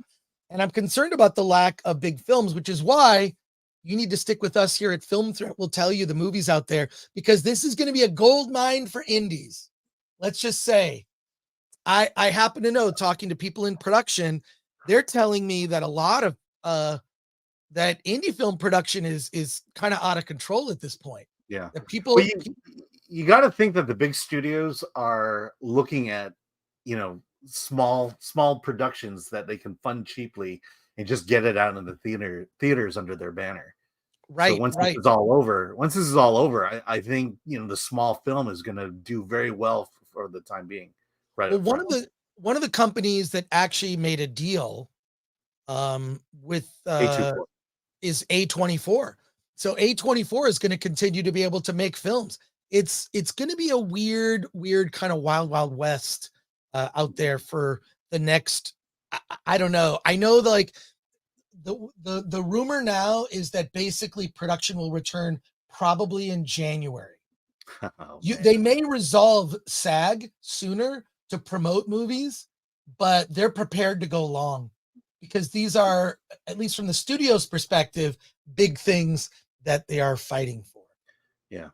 And I'm concerned about the lack of big films, which is why you need to stick with us here at Film Threat. We'll tell you the movies out there because this is going to be a gold mine for indies. Let's just say, I happen to know, talking to people in production, they're telling me that a lot of that indie film production is kind of out of control at this point. Yeah. That people, well, you got to think that the big studios are looking at, small productions that they can fund cheaply and just get it out in the theaters under their banner. Right. So once this is all over, I think, the small film is going to do very well for the time being. Right. Well, one of the companies that actually made a deal with is A24. So A24 is going to continue to be able to make films. It's going to be a weird kind of wild west out there for the next. I don't know. I know like the rumor now is that basically production will return probably in January. They may resolve SAG sooner to promote movies, but they're prepared to go long because these are, at least from the studio's perspective, big things that they are fighting for. Yeah.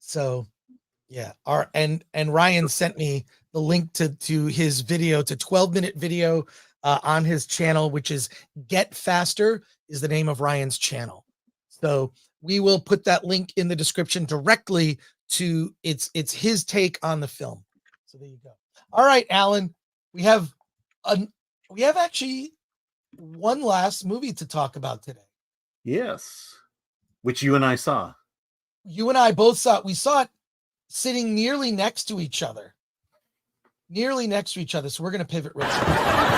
So, yeah. And Ryan sent me the link to his video, to 12-minute video on his channel, which is Get Faster is the name of Ryan's channel. So we will put that link in the description directly to it's his take on the film. So there you go. All right, Alan, we have actually one last movie to talk about today. Yes. Which you and I saw. You and I both saw it. We saw it sitting nearly next to each other. So we're going to pivot right now.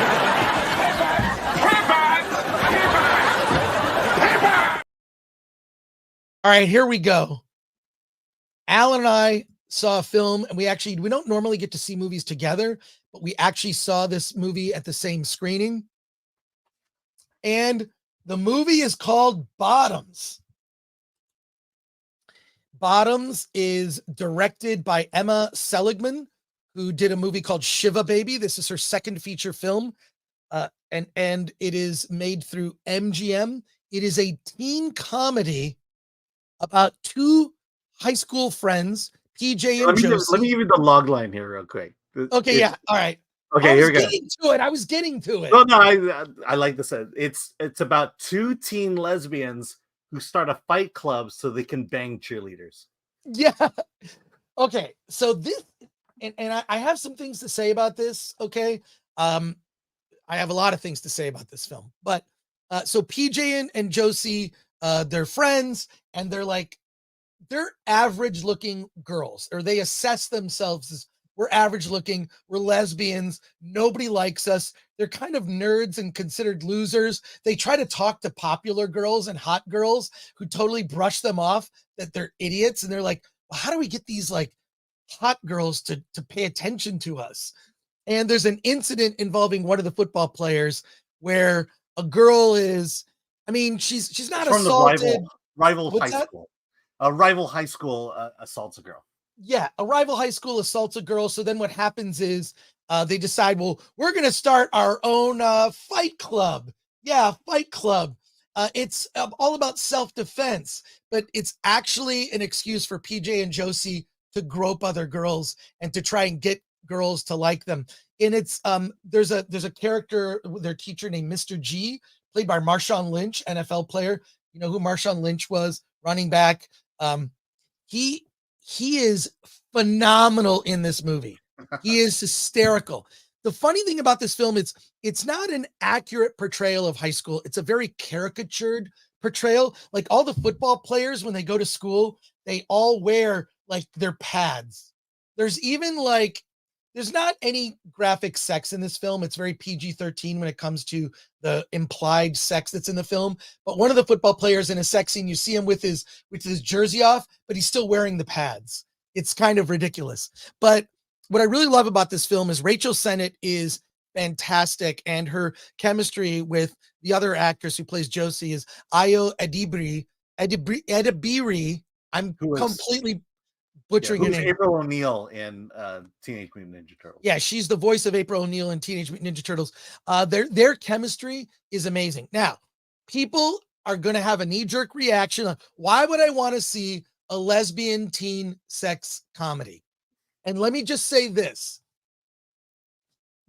All right, here we go. Alan and I saw a film, and we don't normally get to see movies together, but we actually saw this movie at the same screening. And the movie is called Bottoms. Bottoms is directed by Emma Seligman, who did a movie called Shiva Baby. This is her second feature film, and it is made through MGM. It is a teen comedy about two high school friends, PJ and Josie. Let me give you the log line here real quick. Okay, yeah, all right. Okay, here we go. I was getting to it. No, I like this. It's about two teen lesbians who start a fight club so they can bang cheerleaders. Yeah. Okay, so this, and I have some things to say about this. Okay, I have a lot of things to say about this film, but so PJ and Josie, they're friends, and they're like they're average looking girls, or they assess themselves as we're average looking, we're lesbians, nobody likes us. They're kind of nerds and considered losers. They try to talk to popular girls and hot girls who totally brush them off that they're idiots. And they're like, well, how do we get these like hot girls to pay attention to us? And there's an incident involving one of the football players where a girl is, I mean, she's not From assaulted. the rival What's high that? school. A rival high school assaults a girl. Yeah, a rival high school assaults a girl. So then what happens is they decide, well, we're going to start our own fight club. Yeah, fight club. It's all about self-defense, but it's actually an excuse for PJ and Josie to grope other girls and to try and get girls to like them. And it's there's a character, their teacher named Mr. G, played by Marshawn Lynch, NFL player. You know who Marshawn Lynch was, running back. He is phenomenal in this movie. He is hysterical. The funny thing about this film, it's not an accurate portrayal of high school. It's a very caricatured portrayal. Like all the football players, when they go to school, they all wear like their pads. There's even like, there's not any graphic sex in this film. It's very PG-13 when it comes to the implied sex that's in the film. But one of the football players in a sex scene, you see him with his jersey off, but he's still wearing the pads. It's kind of ridiculous. But what I really love about this film is Rachel Sennett is fantastic, and her chemistry with the other actress who plays Josie is Ayo Edebiri. I'm completely butchering her name. April O'Neil in Teenage Mutant Ninja Turtles. Yeah, she's the voice of April O'Neil in Teenage Mutant Ninja Turtles. Their chemistry is amazing. Now, people are going to have a knee-jerk reaction on why would I want to see a lesbian teen sex comedy? And let me just say this.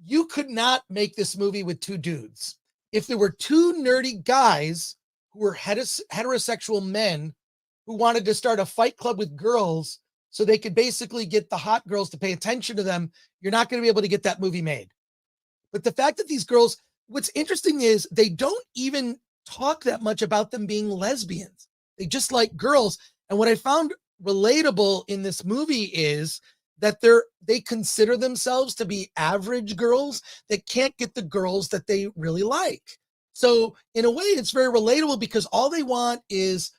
You could not make this movie with two dudes. If there were two nerdy guys who were heterosexual men who wanted to start a fight club with girls so they could basically get the hot girls to pay attention to them, you're not going to be able to get that movie made. But the fact that these girls, what's interesting is they don't even talk that much about them being lesbians. They just like girls. And what I found relatable in this movie is that they consider themselves to be average girls that can't get the girls that they really like. So in a way, it's very relatable because all they want is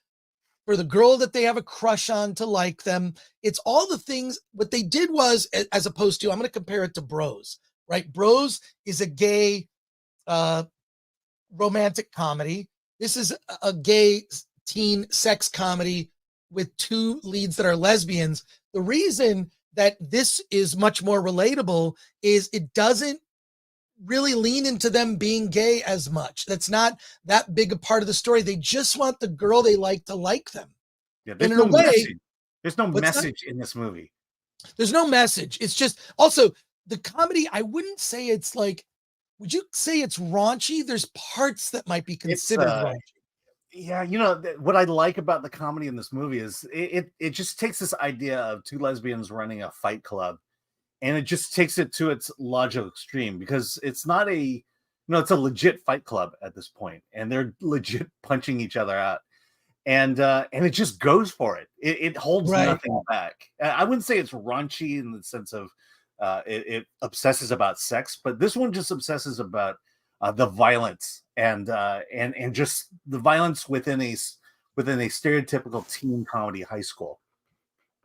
for the girl that they have a crush on to like them. It's all the things. What they did was, as opposed to, I'm going to compare it to Bros, right? Bros is a gay romantic comedy. This is a gay teen sex comedy with two leads that are lesbians. The reason that this is much more relatable is it doesn't really lean into them being gay as much. That's not that big a part of the story. They just want the girl they like to like them. Yeah, there's no message in this movie. There's no message. It's just also the comedy. I wouldn't say it's like, would you say it's raunchy? There's parts that might be considered raunchy. Yeah, you know, what I like about the comedy in this movie is it just takes this idea of two lesbians running a fight club, and it just takes it to its logical extreme, because it's not it's a legit fight club at this point, and they're legit punching each other out, and it just goes for it. It holds nothing back. I wouldn't say it's raunchy in the sense of it obsesses about sex, but this one just obsesses about the violence and just the violence within a stereotypical teen comedy high school.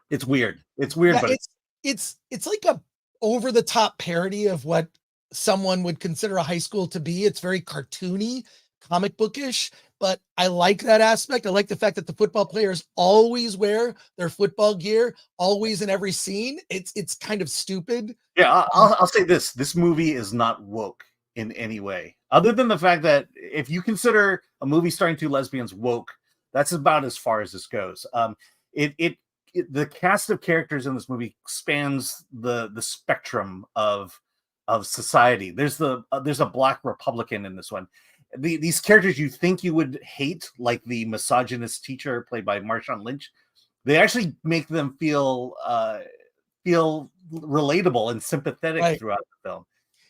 It's weird. It's weird, Yeah, but it's like a over the top parody of what someone would consider a high school to be. It's very cartoony, comic bookish, but I like that aspect. I like the fact that the football players always wear their football gear, always in every scene. It's kind of stupid. Yeah, I'll say this: this movie is not woke in any way, other than the fact that if you consider a movie starring two lesbians woke, that's about as far as this goes. The cast of characters in this movie spans the spectrum of society. There's a black Republican in this one. These characters you think you would hate, like the misogynist teacher played by Marshawn Lynch, they actually make them feel relatable and sympathetic throughout the film.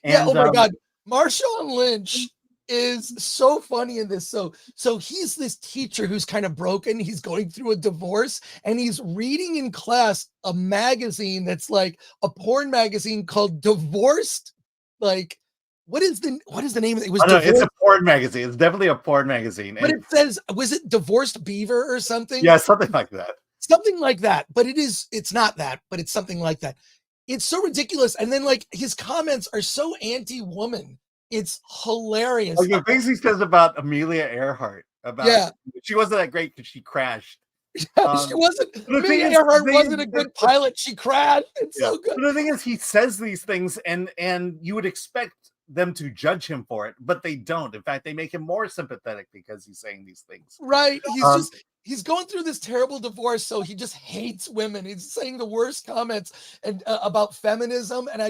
And, yeah, oh my God. Marshawn Lynch is so funny in this. So he's this teacher who's kind of broken. He's going through a divorce and he's reading in class a magazine that's like a porn magazine called Divorced. Like, what is the name of it? It was Oh, no, it's a Divorced, porn magazine. It's definitely a porn magazine. but And it says, was it Divorced Beaver or something? yeah, something like that. Something like that. But it's not that, but it's something like that. It's so ridiculous. And then like his comments are so anti-woman. It's hilarious. Like, the things he says about Amelia Earhart, about she wasn't that great because she crashed. She wasn't. The thing is, Earhart wasn't a good pilot. She crashed. It's so good. But the thing is, he says these things, and you would expect them to judge him for it, but they don't. In fact, they make him more sympathetic because he's saying these things. Right. He's going through this terrible divorce, so he just hates women. He's saying the worst comments and about feminism, and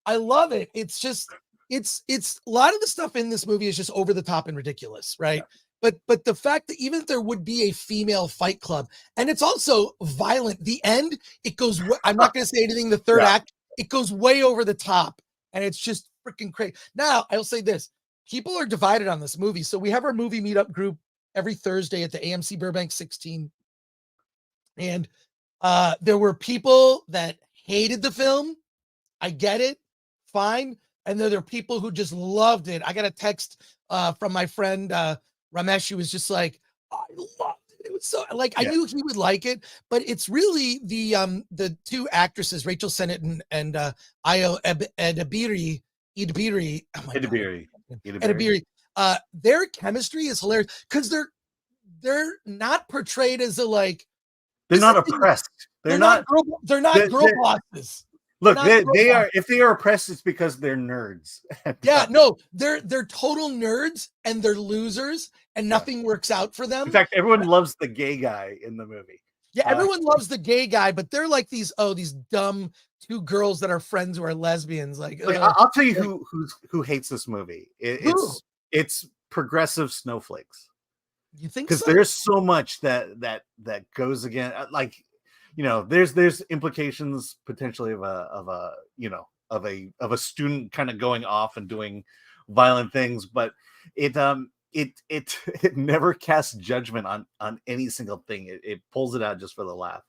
I love it. It's just it's a lot of the stuff in this movie is just over the top and ridiculous, right? Yeah. But the fact that even if there would be a female fight club, and it's also violent, the end, it goes, I'm not going to say anything, the third act, it goes way over the top, and it's just freaking crazy. Now, I'll say this, people are divided on this movie. So we have our movie meetup group every Thursday at the AMC Burbank 16. And there were people that hated the film. I get it. Fine. And then there are people who just loved it. I got a text from my friend Ramesh, who was just like, I loved it. It was so like, I knew he would like it, but it's really the two actresses, Rachel Sennett and Ayo Edebiri. Their chemistry is hilarious because they're not portrayed as a like. They're not oppressed. They're not girl bosses. Look, they are. If they are oppressed, it's because they're nerds. Yeah, no, they're total nerds and they're losers, and nothing works out for them. In fact, everyone loves the gay guy in the movie. Yeah, everyone loves the gay guy, but they're like these dumb two girls that are friends who are lesbians. Like, I'll tell you who hates this movie. It's progressive snowflakes. You think? Because there's so much that goes again. Like, you know, there's implications potentially of a student kind of going off and doing violent things, but it never casts judgment on any single thing. It pulls it out just for the laugh.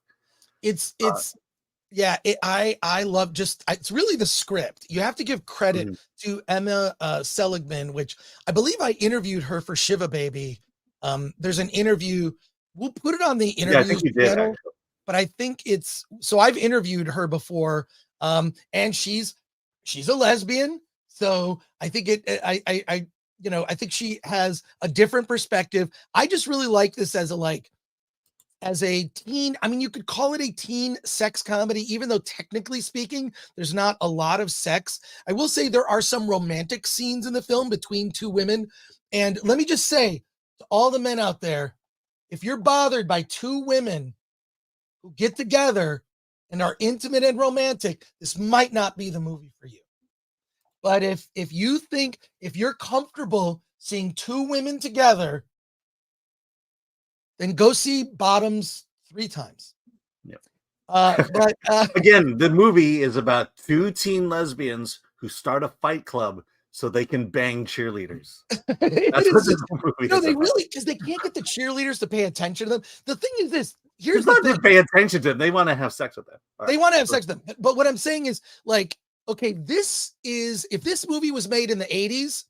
I love it's really the script. You have to give credit to Emma Seligman, which I believe I interviewed her for Shiva Baby. There's an interview. We'll put it on the interview channel, but I think I've interviewed her before. And she's a lesbian. So I think I think she has a different perspective. I just really like this as a teen. I mean, you could call it a teen sex comedy, even though technically speaking, there's not a lot of sex. I will say there are some romantic scenes in the film between two women. And let me just say to all the men out there, if you're bothered by two women who get together and are intimate and romantic, this might not be the movie for you. But if you're comfortable seeing two women together, then go see Bottoms 3 times. Yep. But again, the movie is about two teen lesbians who start a fight club so they can bang cheerleaders. That's what this movie is they about. really, because they can't get the cheerleaders to pay attention to them. The thing is this. Here's it's not to pay attention to them. They want to have sex with them. They want to have sex with them. But what I'm saying is, like, okay, if this movie was made in the 80s,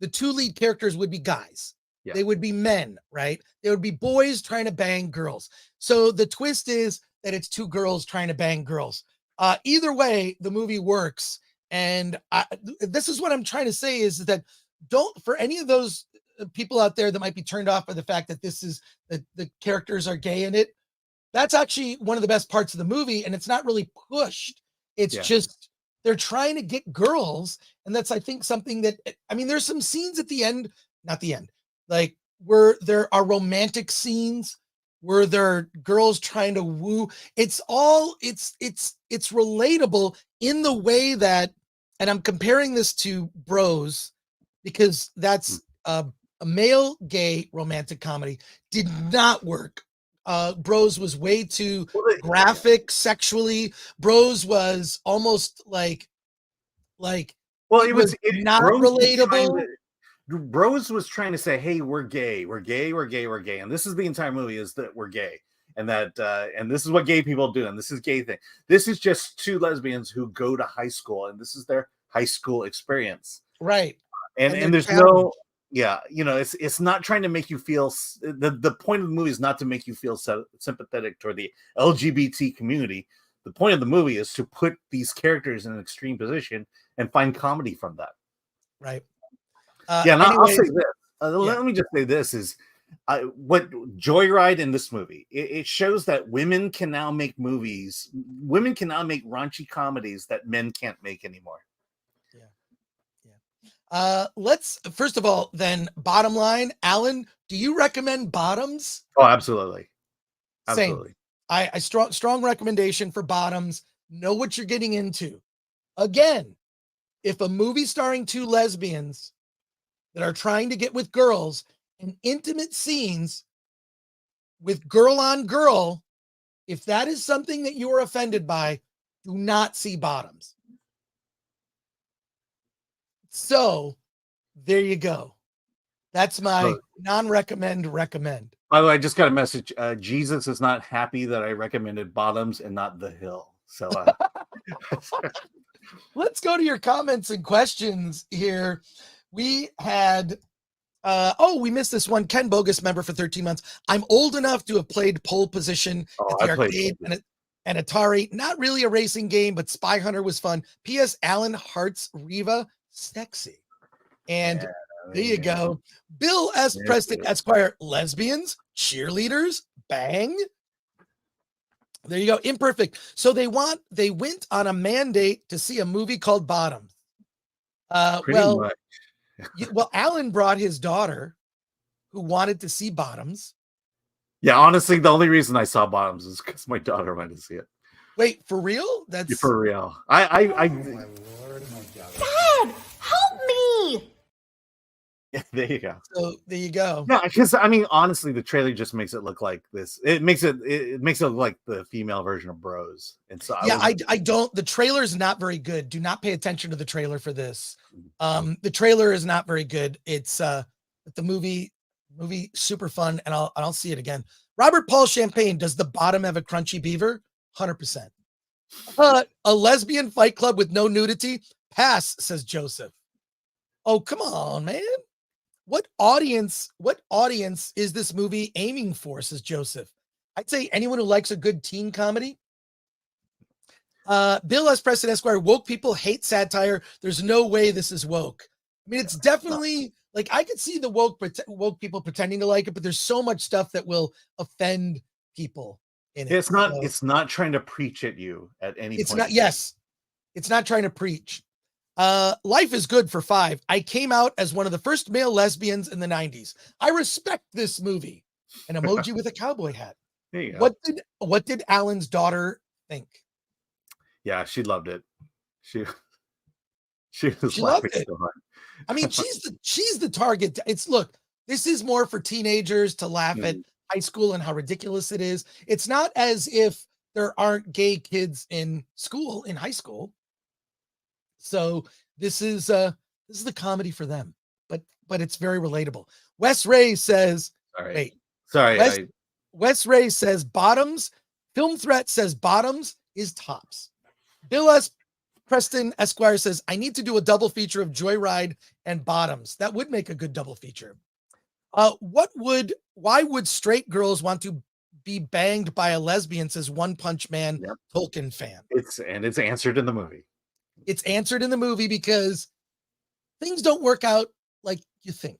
the two lead characters would be guys. Yeah. They would be men, right? They would be boys trying to bang girls. So the twist is that it's two girls trying to bang girls. Either way, the movie works. And this is what I'm trying to say is that for any of those people out there that might be turned off by the fact that this is the characters are gay in it, that's actually one of the best parts of the movie. And it's not really pushed. It's just, they're trying to get girls. And that's, I think, something that, I mean, there's some scenes at the end, not the end, like where there are romantic scenes where there are girls trying to woo. It's relatable in the way that, and I'm comparing this to Bros because that's a male gay romantic comedy, did not work. Bros was way too graphic sexually. Bros was almost like it was not relatable. Rose was trying to say, hey, we're gay, we're gay, we're gay, we're gay. And this is the entire movie, is that we're gay. And that and this is what gay people do, and this is gay thing. This is just two lesbians who go to high school, and this is their high school experience. Right. And there's no, yeah, you know, it's not trying to make you feel, the point of the movie is not to make you feel sympathetic toward the LGBT community. The point of the movie is to put these characters in an extreme position and find comedy from that. Right. Yeah, and I'll say this. Let me just say this is what Joyride in this movie. It shows that women can now make movies. Women can now make raunchy comedies that men can't make anymore. Let's first of all, then, bottom line, Alan, do you recommend Bottoms? Oh, absolutely. Absolutely. Same. I strong recommendation for Bottoms. Know what you're getting into. Again, if a movie starring two lesbians that are trying to get with girls and intimate scenes with girl on girl, if that is something that you are offended by, do not see Bottoms. So there you go. That's my non-recommend recommend. By the way, I just got a message. Jesus is not happy that I recommended Bottoms and not The Hill. So let's go to your comments and questions here. We had we missed this one. Ken Bogus, member for 13 months. I'm old enough to have played pole position at the arcade and Atari. Not really a racing game, but Spy Hunter was fun. P.S. Alan Hart's Riva, sexy. And there you go. Bill S. Preston Esquire, lesbians, cheerleaders, bang. There you go. Imperfect. So they went on a mandate to see a movie called Bottoms. Well, Alan brought his daughter who wanted to see Bottoms. Yeah, honestly, the only reason I saw Bottoms is because my daughter wanted to see it. Wait, for real? That's for real. Oh my Lord, my God. Dad, help me! Yeah, there you go. So there you go. Yeah, because I mean, honestly, the trailer just makes it look like this. It makes it look like the female version of Bros. And so I don't. The trailer is not very good. Do not pay attention to the trailer for this. The trailer is not very good. It's the movie super fun, and I'll see it again. Robert Paul Champagne, does the bottom have a crunchy beaver? 100%. A lesbian fight club with no nudity? Pass, says Joseph. Oh, come on, man. What audience is this movie aiming for, says Joseph? I'd say anyone who likes a good teen comedy. Bill S. Preston Esquire, woke people hate satire. There's no way this is woke. I mean, it's definitely like, I could see the woke people pretending to like it, but there's so much stuff that will offend people in it. It's not trying to preach at you at any point. It's not, yes. It's not trying to preach. Life is Good for 5. I came out as one of the first male lesbians in the 90s. I respect this movie. An emoji with a cowboy hat. There you go. What did Alan's daughter think? Yeah, she loved it. She was laughing so hard. I mean, she's the target. This is more for teenagers to laugh at high school and how ridiculous it is. It's not as if there aren't gay kids in high school. So this is the comedy for them, but it's very relatable. Wes Ray says, Wes Ray says Bottoms. Film Threat says Bottoms is tops. Bill S. Preston Esquire says, I need to do a double feature of Joyride and Bottoms. That would make a good double feature. Why would straight girls want to be banged by a lesbian, says One Punch Man Tolkien fan. It's answered in the movie. It's answered in the movie because things don't work out like you think.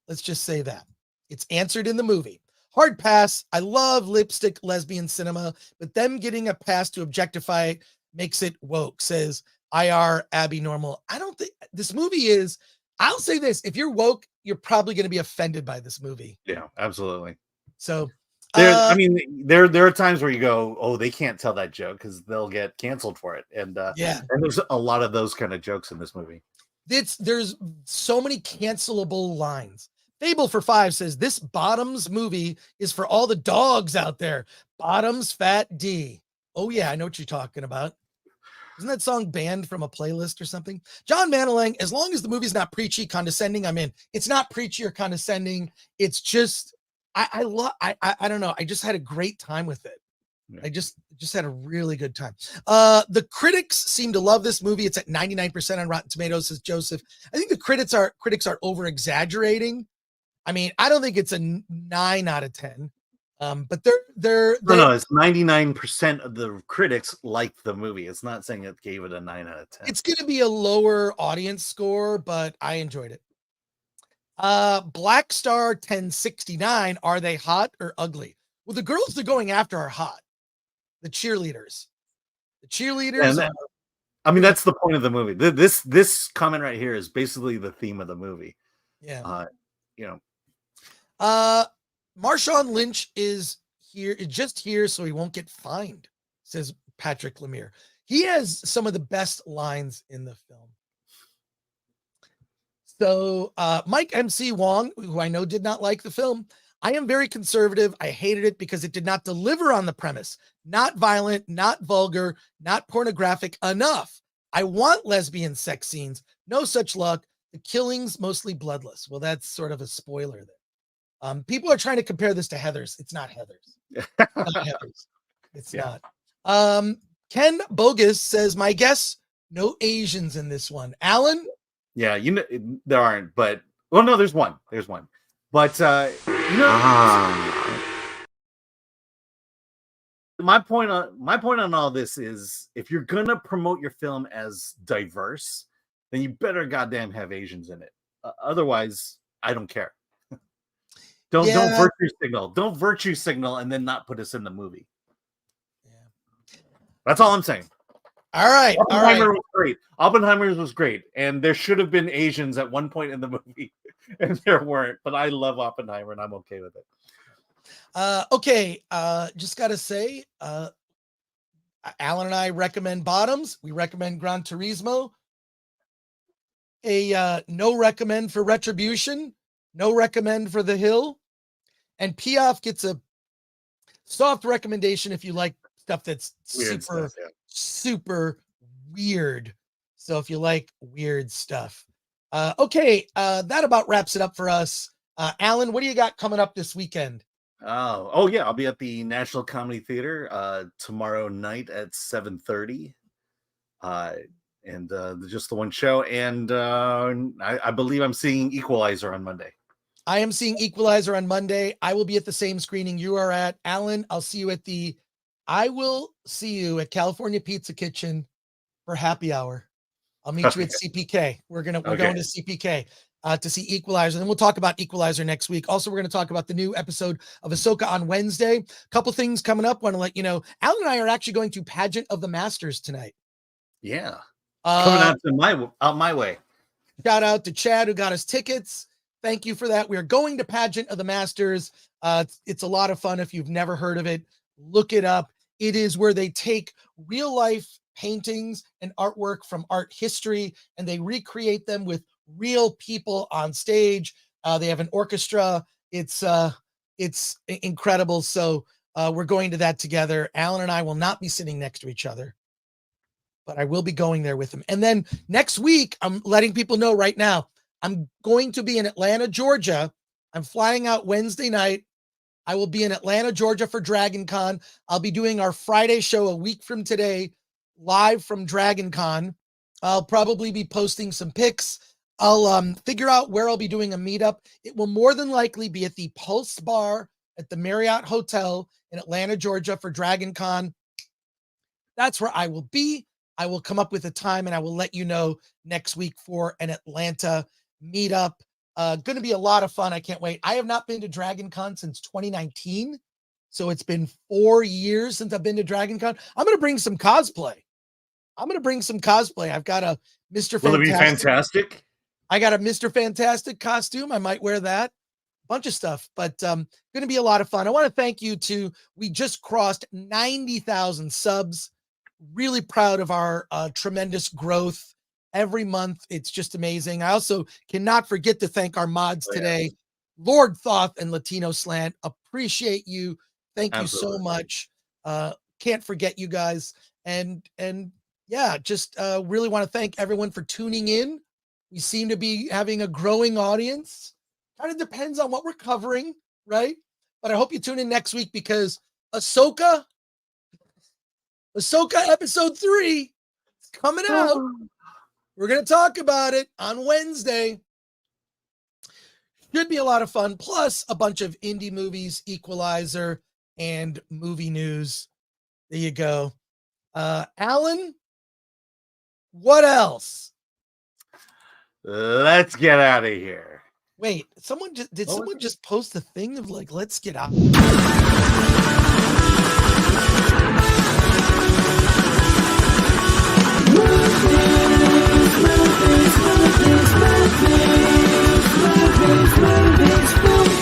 Let's just say that. It's answered in the movie. Hard pass. I love lipstick lesbian cinema, but them getting a pass to objectify it makes it woke, says IR Abby Normal. I don't think this movie is. I'll say this. If you're woke, you're probably going to be offended by this movie. Yeah, absolutely. So there are times where you go, oh, they can't tell that joke because they'll get canceled for it. And and there's a lot of those kind of jokes in this movie. There's so many cancelable lines. Fable for 5 says this Bottoms movie is for all the dogs out there. Bottoms Fat D. Oh yeah, I know what you're talking about. Isn't that song banned from a playlist or something? John Manilang, as long as the movie's not preachy, condescending, I'm in. It's not preachy or condescending. It's just, I don't know. I just had a great time with it. Yeah. I just had a really good time. The critics seem to love this movie. It's at 99% on Rotten Tomatoes, says Joseph. I think the critics are over exaggerating. I mean, I don't think it's a 9 out of 10. But No, it's 99% of the critics liked the movie. It's not saying it gave it a 9 out of 10. It's going to be a lower audience score, but I enjoyed it. Black Star 1069, are they hot or ugly? Well, the girls they're going after are hot. The cheerleaders. And I mean, that's the point of the movie. This comment right here is basically the theme of the movie. Yeah. You know. Marshawn Lynch is just here so he won't get fined, says Patrick Lemire. He has some of the best lines in the film. So Mike MC Wong, who I know did not like the film, I am very conservative. I hated it because it did not deliver on the premise. Not violent, not vulgar, not pornographic enough. I want lesbian sex scenes. No such luck. The killings mostly bloodless. Well, that's sort of a spoiler there. People are trying to compare this to Heathers. It's not Heathers. It's not Heathers. It's not. Ken Bogus says, my guess, no Asians in this one. Alan? Yeah, you know there aren't, but well, no, there's one. But you know, my point on all this is, if you're gonna promote your film as diverse, then you better goddamn have Asians in it. Otherwise, I don't care. Don't virtue signal. Don't virtue signal and then not put us in the movie. Yeah. That's all I'm saying. All right. Oppenheimer was great. Oppenheimer was great. And there should have been Asians at one point in the movie. And there weren't. But I love Oppenheimer and I'm okay with it. Okay. Just got to say, Alan and I recommend Bottoms. We recommend Gran Turismo. A no recommend for Retribution. No recommend for The Hill. And Piaffe gets a soft recommendation if you like stuff that's super weird. So if you like weird stuff. Okay, that about wraps it up for us. Alan, what do you got coming up this weekend? Oh yeah, I'll be at the National Comedy Theater tomorrow night at 7:30. And just the one show. And I believe I'm seeing Equalizer on Monday. I am seeing Equalizer on Monday. I will be at the same screening you are at. Alan, I will see you at California Pizza Kitchen for happy hour. I'll meet you at CPK. We're going to CPK to see Equalizer. And then we'll talk about Equalizer next week. Also, we're going to talk about the new episode of Ahsoka on Wednesday. A couple things coming up. Want to let you know, Alan and I are actually going to Pageant of the Masters tonight. Yeah. Coming out my way. Shout out to Chad who got us tickets. Thank you for that. We are going to Pageant of the Masters. It's a lot of fun. If you've never heard of it, look it up. It is where they take real life paintings and artwork from art history and they recreate them with real people on stage. They have an orchestra. It's incredible. So we're going to that together. Alan and I will not be sitting next to each other, but I will be going there with him. And then next week, I'm letting people know right now, I'm going to be in Atlanta, Georgia. I'm flying out Wednesday night. I will be in Atlanta, Georgia for Dragon Con. I'll be doing our Friday show a week from today, live from Dragon Con. I'll probably be posting some pics. I'll figure out where I'll be doing a meetup. It will more than likely be at the Pulse Bar at the Marriott Hotel in Atlanta, Georgia for Dragon Con. That's where I will be. I will come up with a time and I will let you know next week for an Atlanta meetup. Going to be a lot of fun. I can't wait. I have not been to Dragon Con since 2019. So it's been 4 years since I've been to Dragon Con. I'm going to bring some cosplay. I've got a Mr. Fantastic. Will it be fantastic? I got a Mr. Fantastic costume. I might wear that. Bunch of stuff, but going to be a lot of fun. I want to thank you we just crossed 90,000 subs. Really proud of our tremendous growth every month. It's just amazing. I also cannot forget to thank our mods today, Lord Thoth and Latino Slant. Appreciate you. Thank you so much. Can't forget you guys. And yeah, just really want to thank everyone for tuning in. We seem to be having a growing audience. Kind of depends on what we're covering, right? But I hope you tune in next week because Ahsoka episode 3 is coming out. We're going to talk about it on Wednesday. Should be a lot of fun. Plus a bunch of indie movies, Equalizer, and movie news. There you go. Alan, what else? Let's get out of here. Wait, someone just post a thing of like, let's get out.